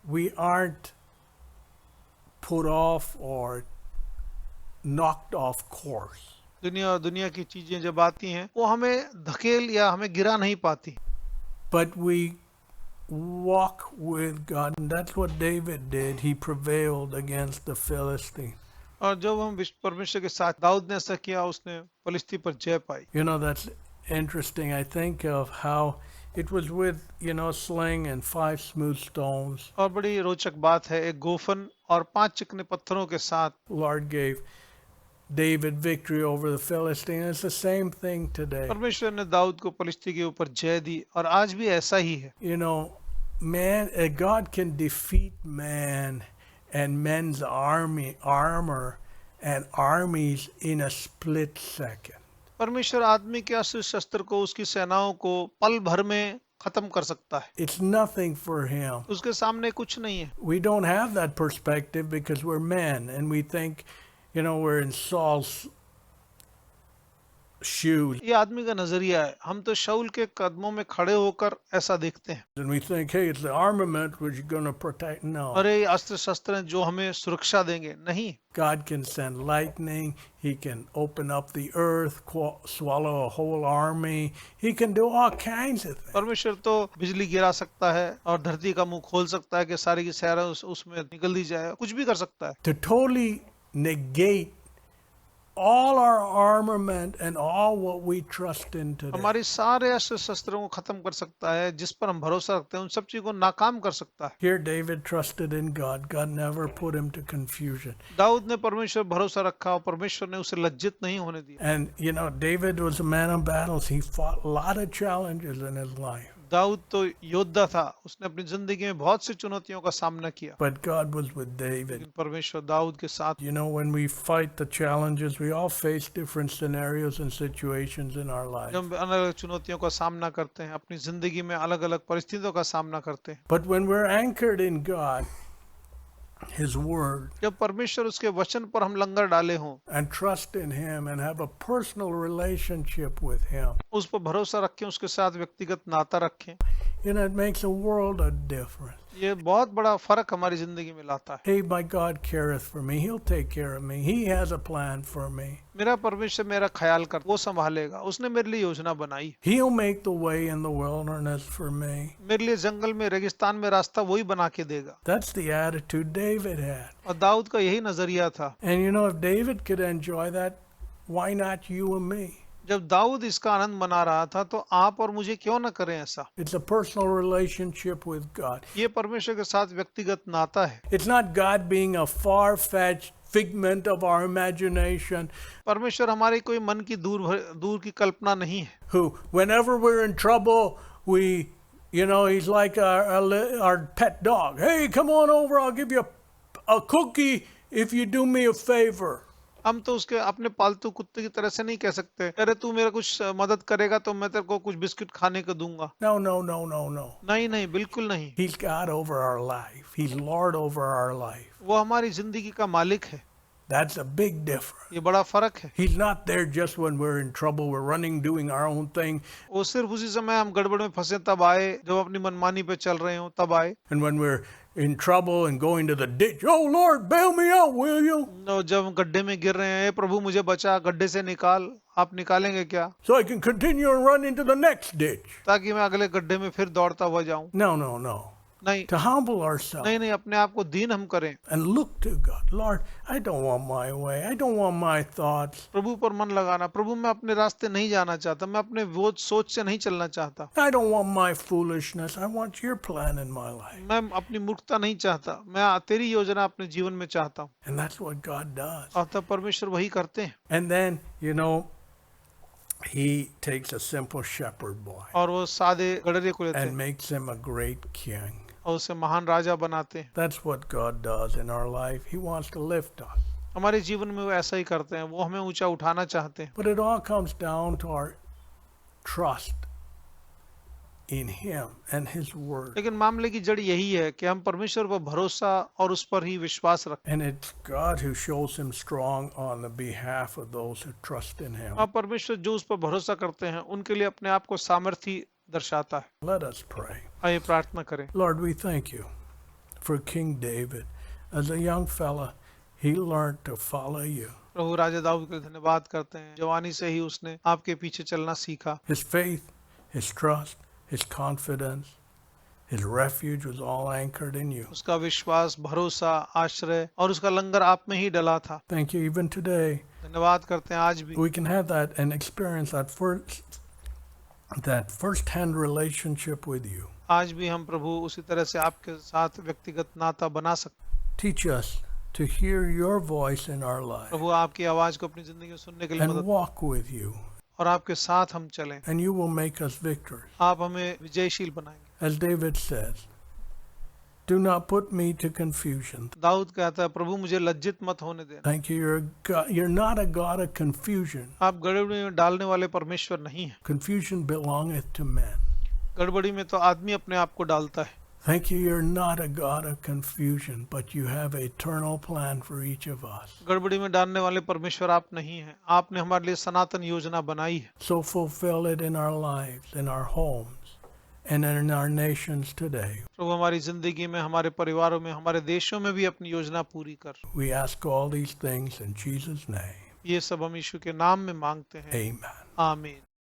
we aren't put off or knocked off course. दुनिया की चीजें जब आती हैं वो हमें धकेल या हमें गिरा नहीं पाती, But we walk with God, and that's what David did. He prevailed against the Philistine. और जब हम परमेश्वर के साथ, दाऊद ने ऐसा किया, उसने फलिस्ती पर जय पाई। You know, that's interesting. I think of how it was with, sling and 5 smooth stones. और बड़ी रोचक बात है, एक गोफन और 5 चिकने पत्थरों के साथ Lord gave David victory over the Philistine. It's the same thing today. परमेश्वर ने दाऊद को फलिस्ती के ऊपर जय दी, और आज भी ऐसा ही है। God can defeat man and men's armor and armies in a split second. परमेश्वर आदमी के अस्त्र शस्त्र को, उसकी सेनाओं को पल भर में खत्म कर सकता है। It's nothing for him. उसके सामने कुछ नहीं है। We don't have that perspective because we're men and we think, we're in Saul's shoes. ये आदमी का नजरिया है, हम तो शाऊल के कदमों में खड़े होकर ऐसा देखते हैं। And we think, hey, it's the armament which is going to protect. No. अरे ये अस्त्र शस्त्र हैं जो हमें सुरक्षा देंगे, नहीं। God can send lightning. He can open up the earth, swallow a whole army. He can do all kinds of things. परमेश्वर तो बिजली गिरा सकता है और धरती का मुंह खोल सकता है कि सारी की सारा उसमें निकल दी जाए, कुछ भी कर सकता है। To totally negate all our armament and all what we trust in today. हमारी सारे अस्त्र शस्त्रों को खत्म कर सकता है, जिस पर हम भरोसा रखते हैं उन सब चीजों को नाकाम कर सकता है। Here David trusted in God. God never put him to confusion. Dawood ने परमेश्वर भरोसा रखा और परमेश्वर ने उसे लज्जित नहीं होने दिया। And David was a man of battles. He fought a lot of challenges in his life. Dawood तो योद्धा था, उसने अपनी जिंदगी में बहुत सी चुनौतियों का सामना किया। But God was with David. लेकिन परमेश्वर दाऊद के साथ। When we fight the challenges, we all face different scenarios and situations in our life. जब अलग अलग चुनौतियों का सामना करते हैं, अपनी जिंदगी में अलग अलग परिस्थितियों का सामना करते हैं। But when we're anchored in God, His word, जब परमेश्वर उसके वचन पर हम लंगर डाले हों and trust in Him and have a personal relationship with Him, उस पर भरोसा रखें, उसके साथ व्यक्तिगत नाता रखें, it makes a world of difference. ये बहुत बड़ा फर्क हमारी जिंदगी में लाता है। Hey, my God careth for me. He'll take care of me. He has a plan for me. मेरा परमेश्वर मेरा ख्याल कर, वो संभालेगा, उसने मेरे लिए योजना बनाई। He'll make the way in the wilderness for me. मेरे लिए जंगल में, रेगिस्तान में रास्ता वही बना के देगा। That's the attitude David had. और दाऊद का यही नजरिया था। And if David could enjoy that, why not you and me? जब दाऊद इसका आनंद मना रहा था, तो आप और मुझे क्यों न करें ऐसा। It's a personal relationship with God. ये परमेश्वर के साथ व्यक्तिगत नाता है। It's not God being a far-fetched figment of our imagination. परमेश्वर हमारी कोई मन की दूर की कल्पना नहीं है। Who, whenever we're in trouble, he's like our pet dog. Hey, come on over. I'll give you a cookie if you do me a favor. हम तो उसके अपने पालतू कुत्ते की तरह से नहीं कह सकते, अरे तू मेरा कुछ मदद करेगा तो मैं तेरे को कुछ बिस्किट खाने को दूंगा। No. नहीं, बिल्कुल नहीं। He's God over our life. He's Lord over our life. वो हमारी जिंदगी का मालिक है। That's a big difference. ये बड़ा फर्क है। He's not there just when we're in trouble, we're running, doing our own thing. वो सिर्फ उसी समय हम गड़बड़ में फंसे तब आए, जब अपनी मनमानी पे चल रहे हो तब आए। And when we're in trouble and going to the ditch, oh Lord, bail me out, will you? जब हम गड्ढे में गिर रहे हैं, प्रभु मुझे बचा, गड्ढे से निकाल। आप निकालेंगे क्या? So I can continue and run into the next ditch. ताकि मैं अगले गड्ढे में फिर दौड़ता हुआ जाऊं। No. नहीं, To humble ourselves नहीं, अपने आप को दीन हम करें। and look to God. Lord, I don't want my way. I don't want my thoughts. प्रभु पर मन लगाना, प्रभु मैं अपने रास्ते नहीं जाना चाहता, मैं अपने वो सोच से नहीं चलना चाहता, I don't want my foolishness. I want your plan in my life. मैं अपनी मूर्खता नहीं चाहता, मैं तेरी योजना अपने जीवन में चाहता हूँ। And that's what God does. और तब परमेश्वर वही करते हैं। And then, He takes a simple shepherd boy और वो सादे गडरे को लेते and हैं makes him a great king. और उसे महान राजा बनाते हैं। That's what God does in our life. He wants to lift us. हमारे जीवन में वो ऐसा ही करते हैं, वो हमें ऊंचा उठाना चाहते हैं। But it all comes down to our trust in Him and His Word. लेकिन मामले की जड़ यही है कि हम परमेश्वर पर भरोसा और उस पर ही विश्वास रखें। And it's God who shows Him strong on the behalf of those who trust in Him. और परमेश्वर जो उस पर भरोसा करते हैं, उनके लिए अपने आप को सामर्थी दर्शाता है। Let us pray. आइए प्रार्थना करें। Lord, we thank you for King David, As a young fella, he learned to follow you. प्रभु राजा दाऊद के लिए धन्यवाद करते हैं, जवानी से ही उसने आपके पीछे चलना सीखा। His faith, his trust, his confidence, his refuge was all anchored in you. उसका विश्वास, भरोसा, आश्रय और उसका लंगर आप में ही डला था। Thank you. Even today, धन्यवाद करते हैं आज भी we can have that and experience that first-hand relationship with you. आज भी हम प्रभु उसी तरह से आपके साथ व्यक्तिगत नाता बना सकते हैं। Teach us to hear your voice in our life प्रभु आपकी आवाज को अपनी जिंदगी में सुनने के लिए and मदद walk with you, और आपके साथ हम चलें। and you will make us victors. आप हमें विजयशील बनाएंगे। As David says, do not put me to confusion. Dawood कहता है, प्रभु मुझे लज्जित मत होने देना। Thank you. You're not a God of confusion. आप गड़बड़ी में डालने वाले परमेश्वर नहीं हैं। Confusion belongeth to men. गड़बड़ी में तो आदमी अपने आप को डालता है। Thank you. You're not a God of confusion, but you have an eternal plan for each of us. गड़बड़ी में डालने वाले परमेश्वर आप नहीं हैं। आपने हमारे लिए सनातन योजना बनाई है। So fulfill it in our lives, in our homes, and in our nations today. प्रभु हमारी जिंदगी में, हमारे परिवारों में, हमारे देशों में भी अपनी योजना पूरी कर। We ask all these things in Jesus' name. ये सब हम यीशु के नाम में मांगते हैं। Amen. आमीन।